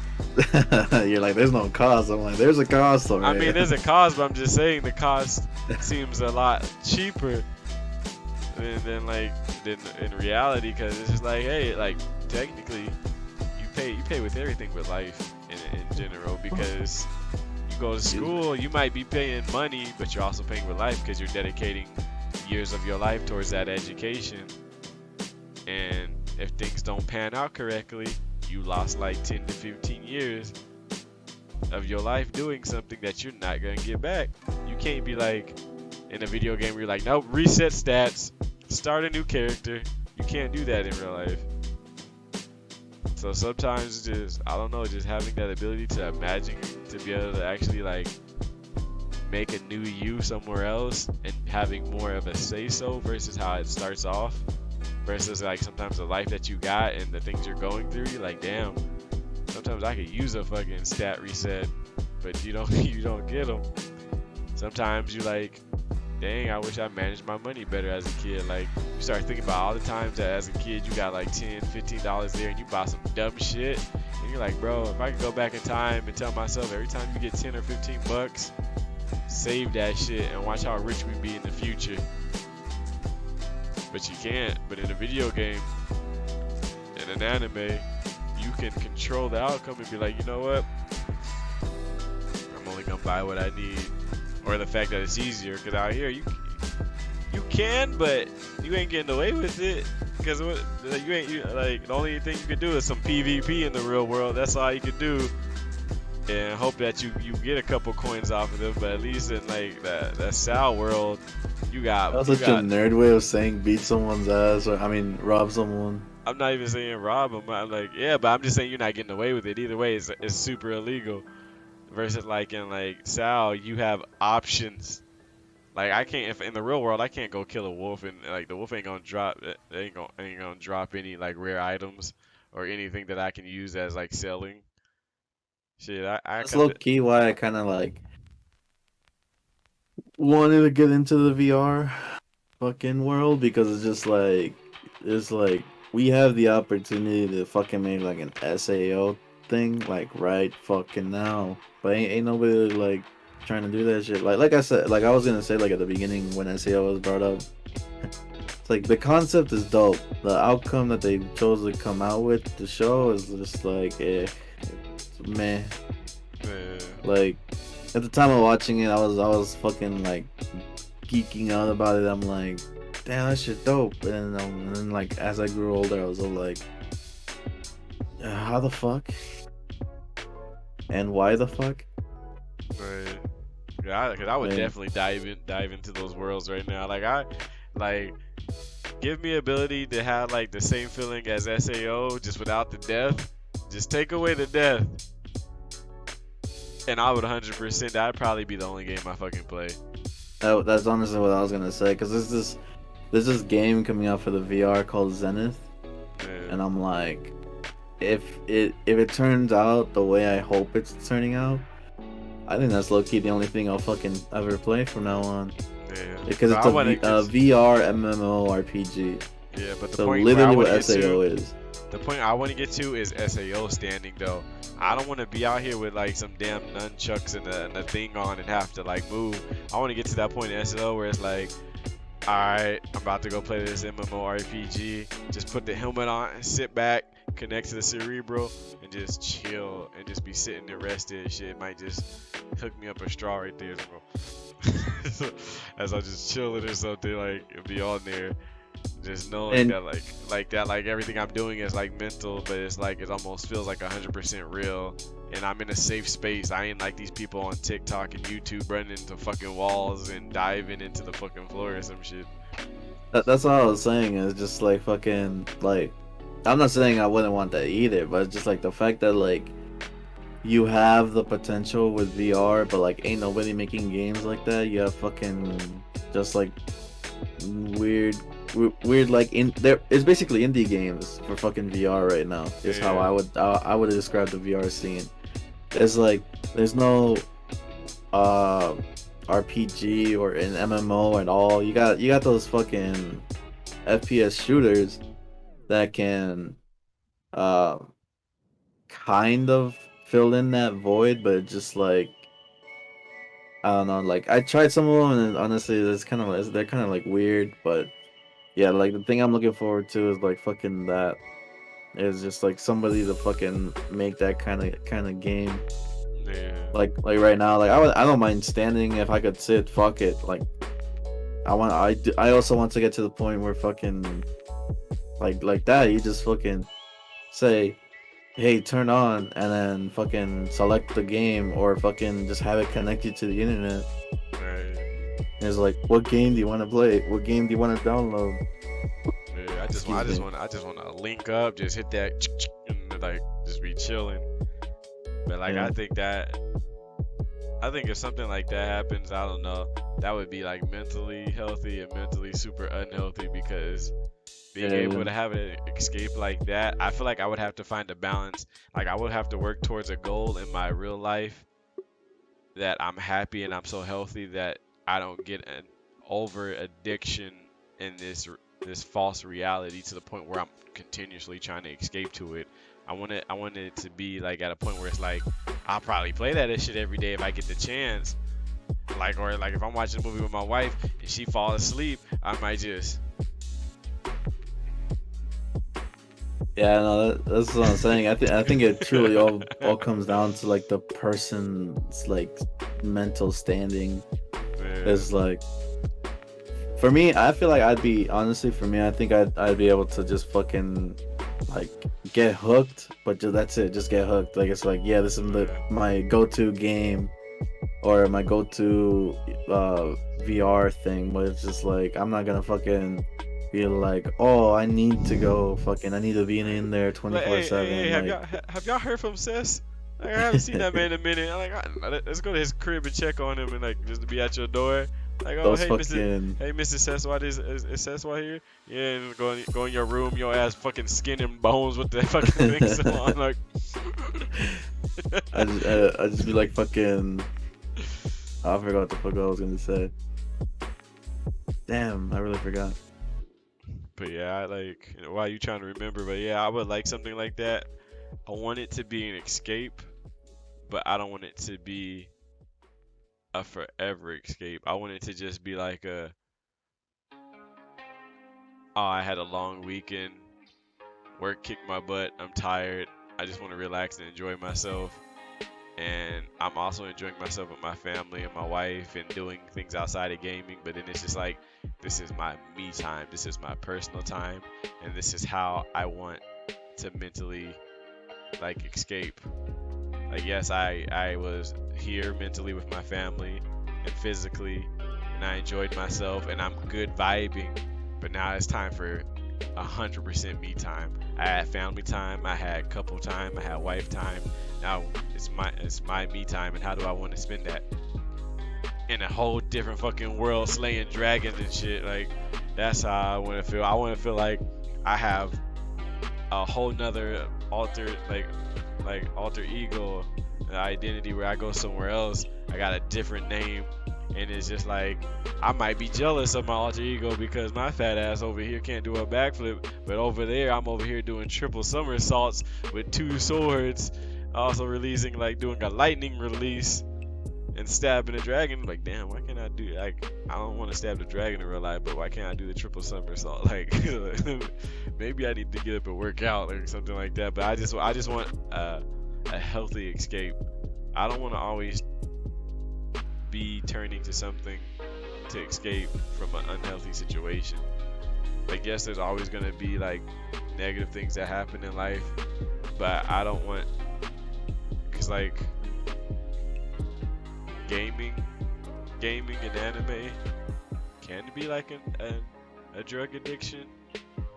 You're like, there's no cost. I'm like, there's a cost though. I Right? mean, there's a cost, but I'm just saying the cost seems a lot cheaper than in reality, because it's just like, hey, like technically, you pay with everything with life in general, because you go to school, you might be paying money, but you're also paying with life because you're dedicating years of your life towards that education, and if things don't pan out correctly, you lost like 10 to 15 years of your life doing something that you're not gonna get back. You can't be like in a video game where you're like, nope, reset stats, start a new character. You can't do that in real life. So sometimes just, I don't know, just having that ability to imagine, to be able to actually like make a new you somewhere else and having more of a say so versus how it starts off, versus like sometimes the life that you got and the things you're going through, you're like, damn, sometimes I could use a fucking stat reset, but you don't you don't get them. Sometimes you like, dang, I wish I managed my money better as a kid. Like you start thinking about all the times that as a kid you got like $10, $15 there and you bought some dumb shit, and you're like, bro, if I could go back in time and tell myself every time you get 10 or 15 bucks, save that shit and watch how rich we be in the future. But you can't. But in a video game, in an anime, you can control the outcome and be like, you know what? I'm only gonna buy what I need. Or the fact that it's easier, because out here you can, but you ain't getting away with it. Because like the only thing you can do is some PvP in the real world. That's all you can do, and hope that you get a couple coins off of them. But at least in like that Sal world, you got That's you such got a nerd way of saying beat someone's ass, or I mean, rob someone. I'm not even saying rob them. I'm like, yeah, but I'm just saying you're not getting away with it. Either way, it's super illegal. Versus like in like Sal, you have options. Like I can't, if in the real world, I can't go kill a wolf and like the wolf ain't gonna drop, ain't gonna drop any like rare items or anything that I can use as like selling. Shit, I That's come low to, key why I kind of like wanted to get into the VR fucking world, because it's like we have the opportunity to fucking make like an SAO thing like right fucking now, but ain't nobody like trying to do that shit. Like I said, like I was gonna say like at the beginning when SAO was brought up, it's like the concept is dope. The outcome that they chose to come out with the show is just like it's meh. man, Like at the time of watching it, I was fucking like geeking out about it. I'm like, damn, that shit dope. And then like as I grew older, I was all like, how the fuck? And why the fuck? right. Yeah, because I would Like, definitely dive into those worlds right now. Like give me ability to have like the same feeling as SAO, just without the death. Just take away the death, and I would 100%. That'd probably be the only game I fucking play. that's honestly what I was gonna say. Cause there's this game coming out for the VR called Zenith, Yeah. and I'm like, if it turns out the way I hope it's turning out, I think that's low key the only thing I'll fucking ever play from now on. Yeah, Because but it's I a want to get. VR MMORPG. Yeah, but So literally what SAO is. the point I want to get to is SAO standing though. I don't want to be out here with like some damn nunchucks and a thing on and have to like move. I want to get to that point in SAO where it's like, alright, I'm about to go play this MMORPG. Just put the helmet on, sit back, connect to the cerebral, and just chill and just be sitting there rested. Shit might just hook me up a straw right there, bro. As I just chilling or something, like it'll be on there. Just knowing And that like everything I'm doing is like mental, but it's like it almost feels like 100% real. And I'm in a safe space. I ain't like these people on TikTok and YouTube running into fucking walls and diving into the fucking floor or some shit. that's all I was saying is just like fucking like I'm not saying I wouldn't want that either, but it's just like the fact that like you have the potential with VR, but like ain't nobody making games like that. You have fucking just like weird, weird like in there. It's basically indie games for fucking VR right now. Is how Yeah, I would describe the VR scene. It's like there's no uh RPG or an MMO at all. You got those fucking FPS shooters that can uh kind of fill in that void, but just like I don't know. Like I tried some of them, and honestly, it's kind of they're kind of like weird. But yeah, like the thing I'm looking forward to is like fucking that is just like somebody to fucking make that kind of game. yeah, Like right now, like I don't mind standing if I could sit. Fuck it. Like I also want to get to the point where fucking like that. You just fucking say, hey, turn on, and then fucking select the game or fucking just have it connected to the internet. right. And it's like, what game do you want to play? What game do you want to download? Yeah, Excuse me. I just want to link up, just hit that, and like just be chilling. But like Yeah, I think if something like that happens, I don't know, that would be like mentally healthy and mentally super unhealthy because being yeah, able yeah. to have an escape like that, I feel like I would have to find a balance. Like I would have to work towards a goal in my real life that I'm happy and I'm so healthy that I don't get an over addiction in this false reality to the point where I'm continuously trying to escape to it. I want it to be like at a point where it's like I'll probably play that shit every day if I get the chance. Like or like if I'm watching a movie with my wife and she falls asleep, I might just Yeah, no, that's what I'm saying. I think it truly all comes down to like the person's like mental standing. yeah, Is like for me, I feel like I'd be honestly for me, I think I'd be able to just fucking like get hooked, but just that's it, just get hooked. Like it's like yeah, this is yeah. my go-to game or my go-to VR thing, but it's just like I'm not gonna fucking be like, oh, I need to be in there Like, hey, 24/7. Like have y'all heard from Cess? Like, I haven't seen that man in a minute. I'm like, let's go to his crib and check on him and like just to be at your door. Like, oh, those fucking Hey, Mr. Seswa, is Seswa here? Yeah, and go in your room, your ass fucking skin and bones with that fucking thing still on. Like, I just be like fucking I forgot what the fuck I was gonna say. Damn, I really forgot. but yeah, I like, why you trying to remember? But yeah, I would like something like that. I want it to be an escape, but I don't want it to be a forever escape. I want it to just be like oh, I had a long weekend. Work kicked my butt. I'm tired. I just want to relax and enjoy myself. And I'm also enjoying myself with my family and my wife and doing things outside of gaming. But then it's just like, this is my me time. This is my personal time. And this is how I want to mentally like escape. Like, yes, I was here mentally with my family and physically, and I enjoyed myself, and I'm good vibing. But now it's time for 100% me time. I had family time, I had couple time, I had wife time. Now it's my me time, and how do I want to spend that? In a whole different fucking world, slaying dragons and shit. Like that's how I want to feel. I want to feel like I have a whole nother alter ego, identity where I go somewhere else. I got a different name, and it's just like I might be jealous of my alter ego because my fat ass over here can't do a backflip, but over there I'm over here doing triple somersaults with two swords, also releasing like doing a lightning release and stabbing a dragon. Like, damn, why can't I do like I don't want to stab the dragon in real life, but why can't I do the triple somersault? Like, maybe I need to get up and work out or something like that. But I just want a healthy escape. I don't want to always be turning to something to escape from an unhealthy situation. Like, yes, there's always gonna be like negative things that happen in life, but I don't want, cause like gaming gaming and anime can be like a drug addiction.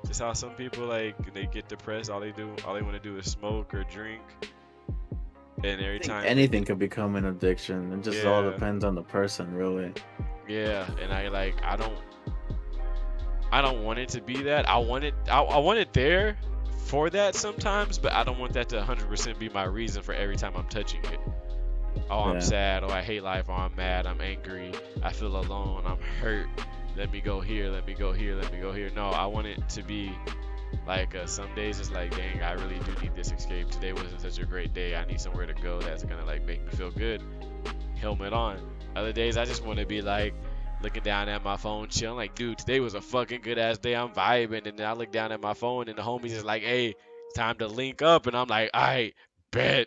Just how some people like they get depressed, all they want to do is smoke or drink, and I every think time they anything could become an addiction. It just all yeah depends on the person, really. yeah, and I don't want it to be that. I want it there for that sometimes, but I don't want that to 100% be my reason for every time I'm touching it. Oh, I'm Yeah. sad. Oh, I hate life. Oh, I'm mad. I'm angry. I feel alone. I'm hurt. Let me go here. Let me go here. Let me go here. No, I want it to be like some days it's like, dang, I really do need this escape. Today wasn't such a great day. I need somewhere to go that's gonna like make me feel good. Helmet on. Other days I just want to be like looking down at my phone, chilling. Like, dude, today was a fucking good ass day. I'm vibing, and then I look down at my phone, and the homies is like, hey, it's time to link up, and I'm like, I bet.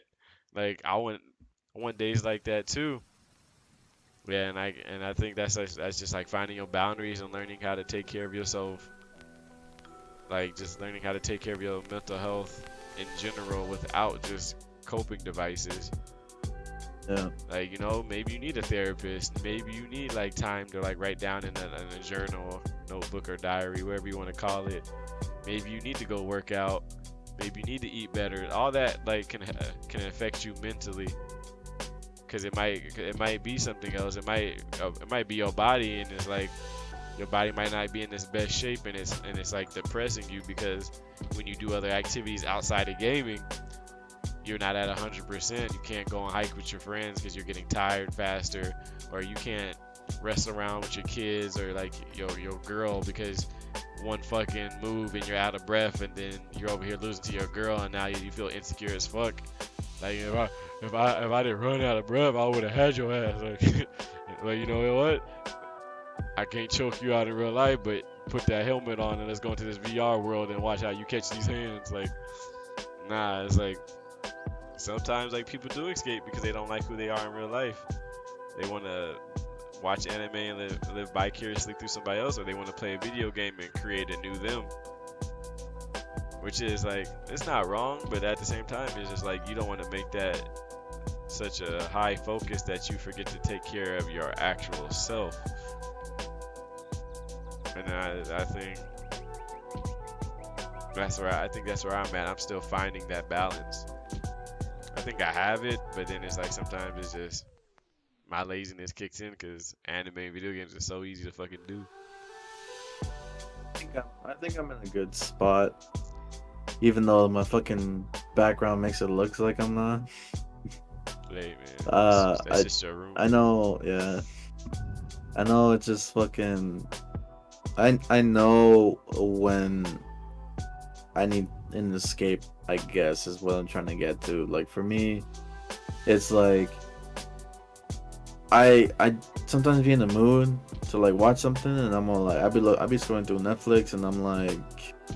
Like, I want days like that too. Yeah, and I think that's just like finding your boundaries and learning how to take care of yourself. Like just learning how to take care of your mental health in general without just coping devices. Yeah. Like, maybe you need a therapist. Maybe you need like time to like write down in a journal, notebook, or diary, whatever you want to call it. Maybe you need to go work out. Maybe you need to eat better. All that like can affect you mentally, because it might be something else. It might be your body, and it's like your body might not be in its best shape, and it's like depressing you because when you do other activities outside of gaming, you're not at 100%. You can't go on hike with your friends because you're getting tired faster, or you can't wrestle around with your kids or like your girl because one fucking move and you're out of breath, and then you're over here losing to your girl, and now you feel insecure as fuck. Like if I didn't run out of breath, I would have had your ass. Like, like you know what? I can't choke you out in real life, but put that helmet on and let's go into this VR world and watch how you catch these hands. Like, nah, it's like sometimes like people do escape because they don't like who they are in real life. They want to watch anime and live vicariously through somebody else, or they want to play a video game and create a new them. Which is like, it's not wrong, but at the same time, it's just like you don't want to make that such a high focus that you forget to take care of your actual self. And I think that's where I'm at. I'm still finding that balance. I think I have it, but then it's like sometimes it's just my laziness kicks in because anime and video games are so easy to fucking do. I think I'm in a good spot, even though my fucking background makes it look like I'm not. Hey man, Uh, that's I just your room. I know, yeah, I know. It's just fucking. I know when I need an escape. I guess is what I'm trying to get to. Like for me, it's like I sometimes be in the mood to like watch something, and I'm all like I be scrolling through Netflix, and I'm like,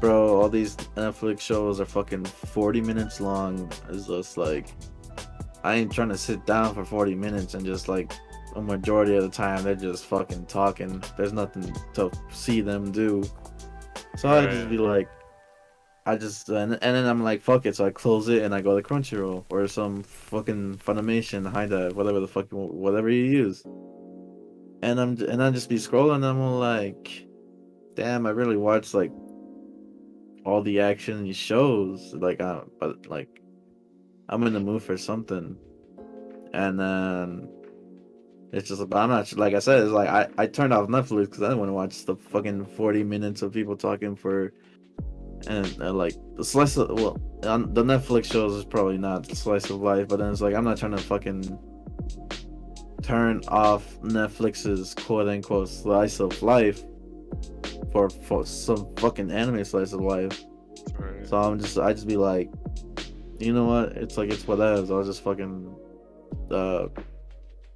bro, all these Netflix shows are fucking 40 minutes long. It's just like I ain't trying to sit down for 40 minutes and just like a majority of the time they're just fucking talking. There's nothing to see them do. So I just Right. be like, and then I'm like, fuck it. So I close it and I go to Crunchyroll or some fucking Funimation, whatever the fuck, whatever you use. And I just be scrolling. And I'm all like, damn, I really watched like all the action in these shows. Like, but like I'm in the mood for something. And then it's just, I'm not like I said. It's like I turned off Netflix because I didn't want to watch the fucking 40 minutes of people talking for and like the slice of on the Netflix shows is probably not the slice of life, but then it's like I'm not trying to fucking turn off Netflix's quote unquote slice of life for some fucking anime slice of life. Right. So I just be like, you know what? It's like it's whatever. I'll just fucking uh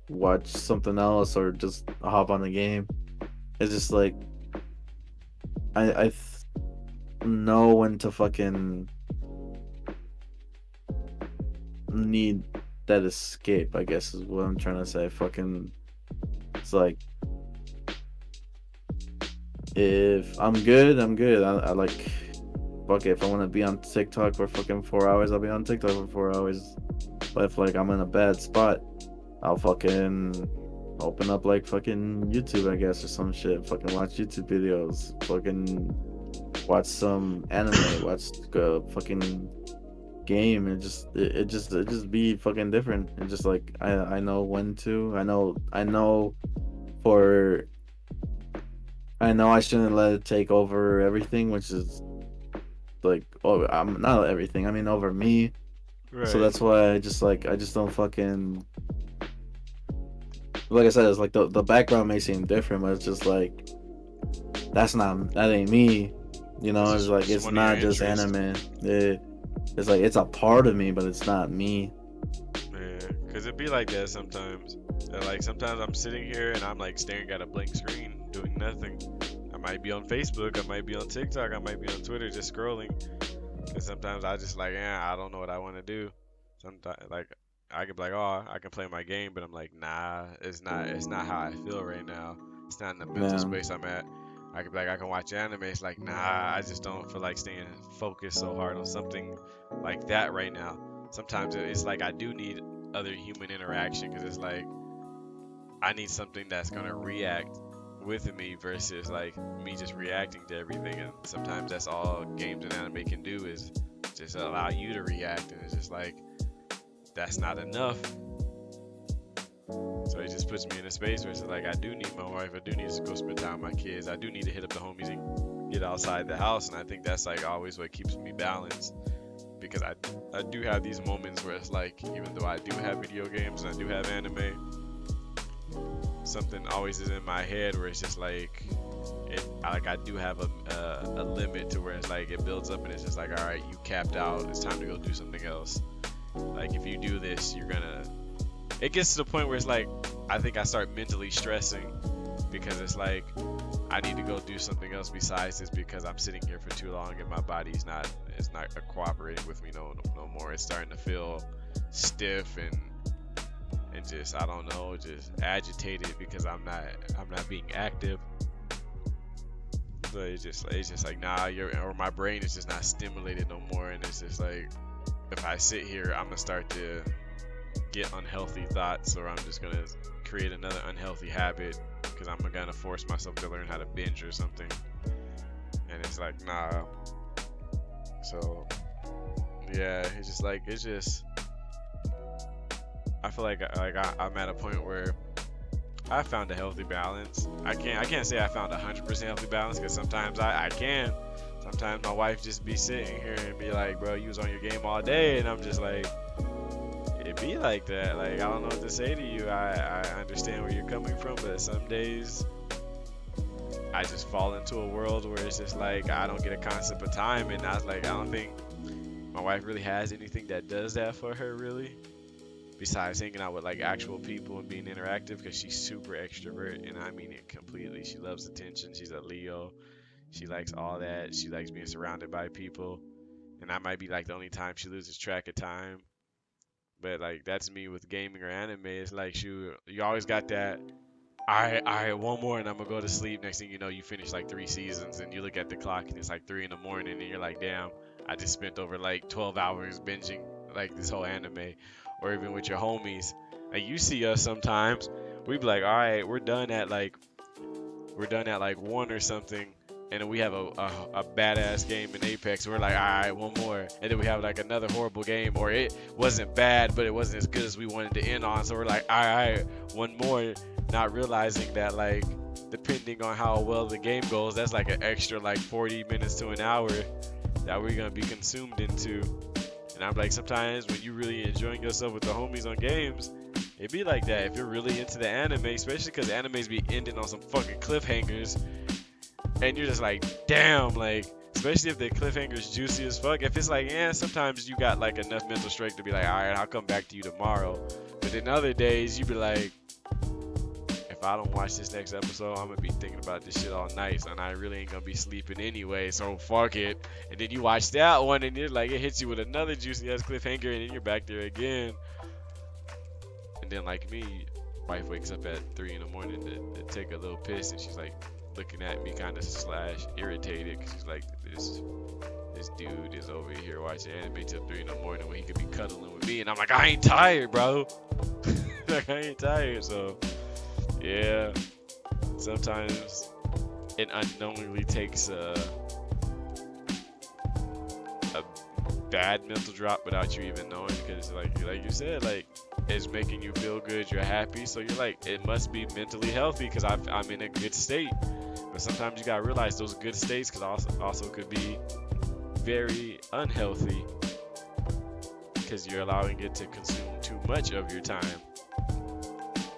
watch something else or just hop on the game. It's just like I know when to fucking need that escape. I guess is what I'm trying to say. Fucking, it's like if I'm good, I'm good. I like fuck it. If I want to be on TikTok for fucking 4 hours, I'll be on TikTok for 4 hours. But if like I'm in a bad spot, I'll fucking open up like fucking YouTube, I guess, or some shit. Fucking watch YouTube videos. Fucking watch some anime. Watch fucking game. It just be fucking different. And just like I know when to. I know for I know I shouldn't let it take over everything, which is like oh I'm not everything. I mean over me. So Right. that's why I just don't fucking like I said, it's like the background may seem different, but it's just like that ain't me. You It's know, it's like just it's one of your not just interests. anime. It's like it's a part of me, but it's not me. Yeah, cause it be like that sometimes. Like sometimes I'm sitting here and I'm like staring at a blank screen, doing nothing. I might be on Facebook, I might be on TikTok, I might be on Twitter, just scrolling. Cause sometimes I just like, yeah, I don't know what I want to do. Sometimes like I could be like, oh, I can play my game, but I'm like, nah, it's not how I feel right now. It's not in the mental Yeah, space I'm at. I could be like, I can watch anime. It's like, nah, I just don't feel like staying focused so hard on something like that right now. Sometimes it's like I do need other human interaction because it's like I need something that's gonna react with me versus like me just reacting to everything. And sometimes that's all games and anime can do is just allow you to react, and it's just like that's not enough. So it just puts me in a space where it's like I do need my wife, I do need to go spend time with my kids, I do need to hit up the homies and get outside the house, and I think that's like always what keeps me balanced because I do have these moments where it's like even though I do have video games and I do have anime, something always is in my head where it's just like like I do have a limit to where it's like it builds up and it's just like all right, you capped out, it's time to go do something else. Like if you do this, you're gonna. It gets to the point where it's like I think I start mentally stressing because it's like I need to go do something else besides this because I'm sitting here for too long and my body's not it's not cooperating with me no more. It's starting to feel stiff and just I don't know, just agitated because I'm not being active. But it's just like nah, or my brain is just not stimulated no more, and it's just like if I sit here, I'm gonna start to get unhealthy thoughts, or I'm just gonna create another unhealthy habit because I'm gonna force myself to learn how to binge or something. And it's like nah. So yeah, it's just I feel like I'm at a point where I found a healthy balance. I can't say I found 100% healthy balance because sometimes I can. Sometimes my wife just be sitting here and be like, bro, you was on your game all day, and I'm just like, it be like that. Like I don't know what to say to you. I understand where you're coming from, but some days I just fall into a world where it's just like I don't get a concept of time, and I was like, I don't think my wife really has anything that does that for her really. Besides hanging out with like actual people and being interactive, because she's super extrovert, and I mean it completely. She loves attention. She's a Leo. She likes all that. She likes being surrounded by people, and I might be like the only time she loses track of time. But like that's me with gaming or anime. It's like you always got that. All right, one more, and I'm gonna go to sleep. Next thing you know, you finish like 3 seasons, and you look at the clock, and it's like 3 in the morning, and you're like, damn, I just spent over like 12 hours binging like this whole anime, or even with your homies. Like you see us sometimes, we be like, all right, we're done at like one or something, and then we have a badass game in Apex. We're like, all right, one more, and then we have like another horrible game, or it wasn't bad, but it wasn't as good as we wanted to end on. So we're like, all right, one more, not realizing that like depending on how well the game goes, that's like an extra like 40 minutes to an hour that we're gonna be consumed into. And I'm like, sometimes when you really enjoying yourself with the homies on games, it be like that. If you're really into the anime, especially because animes be ending on some fucking cliffhangers, and you're just like, damn, like, especially if the cliffhanger's juicy as fuck. If it's like, yeah, sometimes you got like enough mental strength to be like, all right, I'll come back to you tomorrow. But then other days you be like, if I don't watch this next episode, I'm gonna be thinking about this shit all night, and I really ain't gonna be sleeping anyway. So fuck it. And then you watch that one, and you're like, it hits you with another juicy ass cliffhanger, and then you're back there again. And then like me, wife wakes up at 3 in the morning to take a little piss, and she's like looking at me kind of slash irritated, because she's like, this dude is over here watching anime till 3 in the morning when he could be cuddling with me, and I'm like, I ain't tired, bro. Like, I ain't tired. So yeah, sometimes it unknowingly takes a bad mental drop without you even knowing, because like you said, like, it's making you feel good, you're happy, so you're like, it must be mentally healthy because I'm in a good state. But sometimes you gotta realize those good states could also could be very unhealthy, because you're allowing it to consume too much of your time.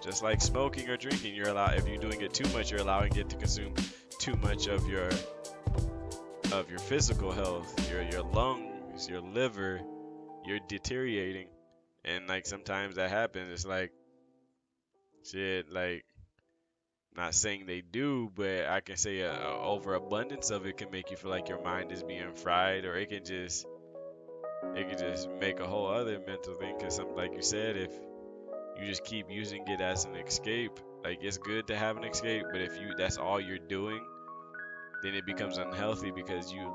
Just like smoking or drinking, if you're doing it too much, you're allowing it to consume too much of your physical health, your lungs, your liver. You're deteriorating, and like sometimes that happens. It's like shit. Like, not saying they do, but I can say a overabundance of it can make you feel like your mind is being fried, or it can just make a whole other mental thing. Cause some, like you said, if you just keep using it as an escape, like, it's good to have an escape, but if that's all you're doing, then it becomes unhealthy, because you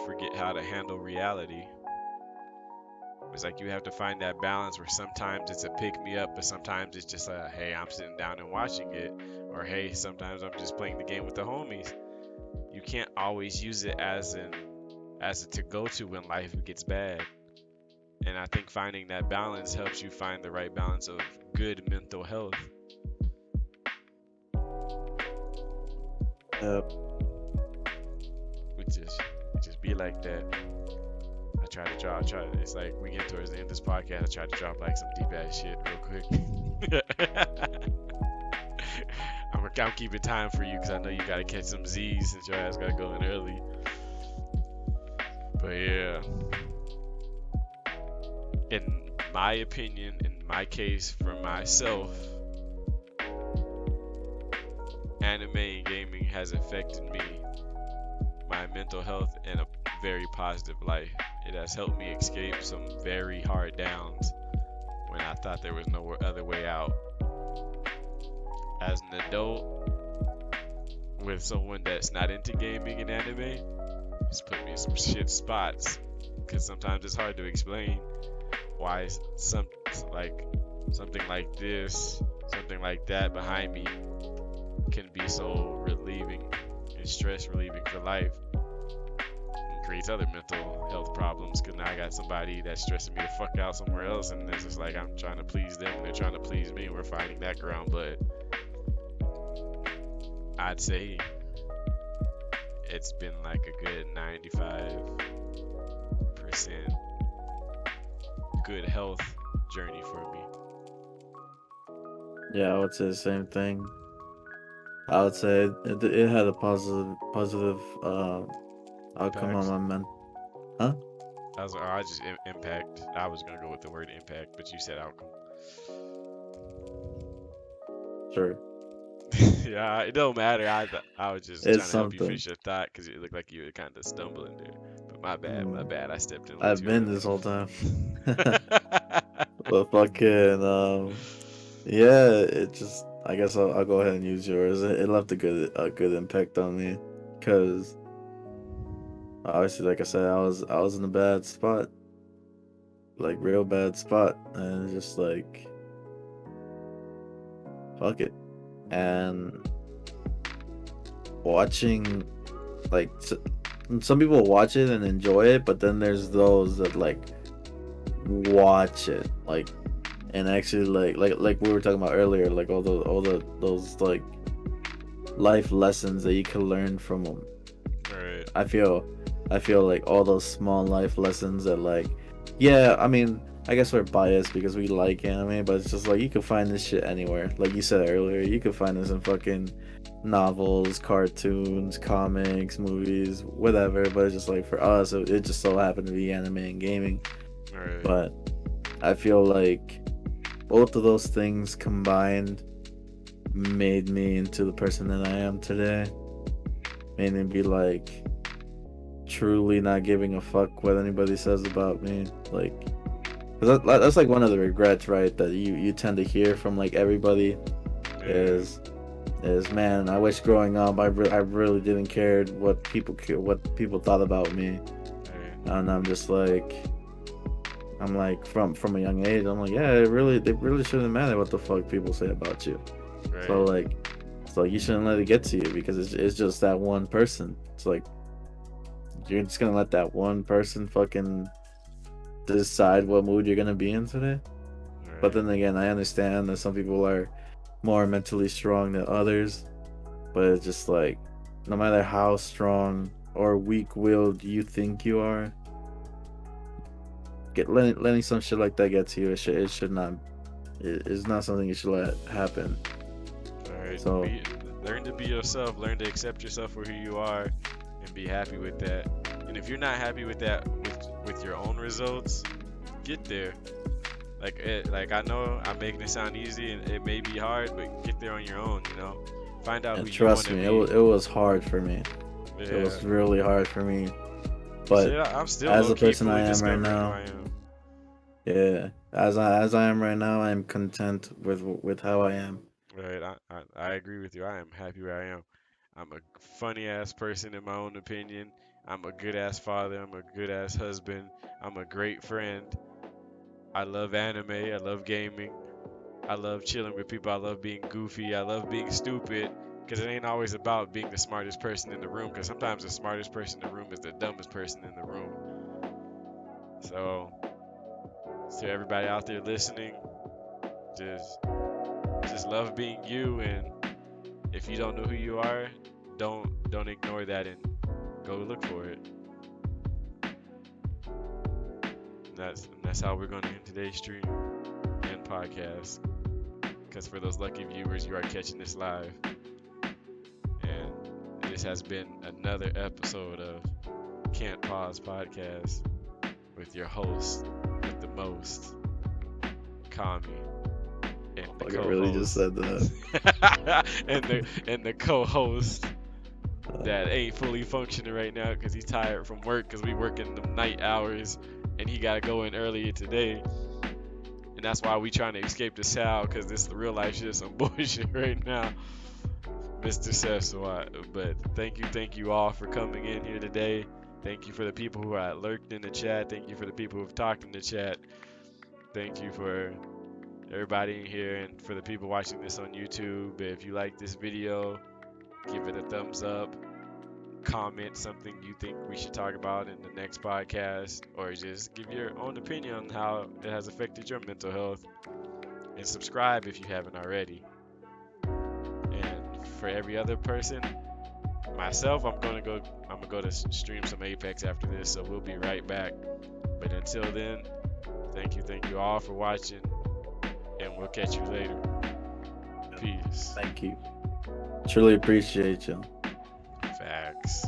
forget how to handle reality. It's like you have to find that balance where sometimes it's a pick me up, but sometimes it's just a, hey, I'm sitting down and watching it, or hey, sometimes I'm just playing the game with the homies. You can't always use it as a to go to when life gets bad. And I think finding that balance helps you find the right balance of good mental health. Yep. Just be like that. It's like we get towards the end of this podcast. I try to drop like some deep ass shit real quick. I'm keeping time for you because I know you gotta catch some Z's since your ass gotta go in early. But yeah, in my opinion, in my case, for myself, anime and gaming has affected me, my mental health, in a very positive light. It has helped me escape some very hard downs when I thought there was no other way out. As an adult, with someone that's not into gaming and anime, it's put me in some shit spots. Because sometimes it's hard to explain why like something like this, something like that behind me can be so relieving and stress relieving for life. Creates other mental health problems, because now I got somebody that's stressing me the fuck out somewhere else, and it's just like I'm trying to please them and they're trying to please me. We're fighting that ground. But I'd say it's been like a good 95% good health journey for me. Yeah, I would say the same thing. I would say it had a positive outcome on Impacts. my men. Huh? I just impact. I was gonna go with the word impact, but you said outcome. Sure. Yeah, it don't matter. I was just It's trying to help you something. finish your thought because it looked like you were kind of stumbling there. But my bad, my Mm, bad. I stepped in a little I've too been early. this whole time. But fucking yeah, it just, I guess I'll go ahead and use yours. It left a good impact on me, cause obviously, like I said, I was in a bad spot, like real bad spot, and it's just like fuck it. And watching, like, some people watch it and enjoy it, but then there's those that like watch it, like, and actually like we were talking about earlier, like all the those like life lessons that you can learn from them. Right. I feel I feel like all those small life lessons that like, yeah, I mean, I guess we're biased because we like anime, but it's just like you can find this shit anywhere. Like you said earlier, you can find this in fucking novels, cartoons, comics, movies, whatever. But it's just like for us, it just so happened to be anime and gaming. Right. But I feel like both of those things combined made me into the person that I am today. Made me be like truly not giving a fuck what anybody says about me. Like, 'cause that's like one of the regrets, right? That you tend to hear from like everybody Yeah. is man, I wish growing up I really didn't care what people thought about me, Right. and I'm like from a young age I'm like yeah it really shouldn't matter what the fuck people say about you. So Right. like you shouldn't let it get to you because it's just that one person. It's like you're just gonna let that one person fucking decide what mood you're gonna be in today. But Right. then again, I understand that some people are more mentally strong than others. But it's just like, no matter how strong or weak-willed you think you are, letting some shit like that get to you, it should not. It's not something you should let happen. Right. So Learn to be yourself. Learn to accept yourself for who you are, and be happy with that. And if you're not happy with that, with your own results, get there. Like I know I'm making it sound easy, and it may be hard, but get there on your own. Find out and who you want trust to me, be. it was hard for me. It Yeah. was really hard for me. But Shit, I'm still as low the key person fully I am right discovering who now, I am. yeah, as I am right now, I am content with how I am. Right. I agree with you. I am happy where I am. I'm a funny ass person in my own opinion. I'm a good ass father. I'm a good ass husband. I'm a great friend. I love anime. I love gaming. I love chilling with people. I love being goofy. I love being stupid. Because it ain't always about being the smartest person in the room. Because sometimes the smartest person in the room is the dumbest person in the room. So, to everybody out there listening, just just love being you. And if you don't know who you are, don't ignore that and go look for it. And that's how we're going to end today's stream and podcast. Because for those lucky viewers, you are catching this live. And this has been another episode of Can't Pause Podcast with your host with the most, Kami, and the Fuck, I really just co-host, said that. and the co-host Uh, that ain't fully functioning right now because he's tired from work because we work in the night hours and he gotta go in earlier today. And that's why we trying to escape the sound because this real life shit is some bullshit right now, Mr. Sesawat. But thank you all for coming in here today. Thank you for the people who are lurked in the chat. Thank you for the people who've talked in the chat. Thank you for everybody in here and for the people watching this on YouTube. If you like this video, give it a thumbs up. Comment something you think we should talk about in the next podcast, or just give your own opinion on how it has affected your mental health. And subscribe if you haven't already. And for every other person, myself, I'm gonna go to stream some Apex after this, so we'll be right back. But until then, thank you all for watching, and we'll catch you later. Peace. Thank you. Truly appreciate you. Facts.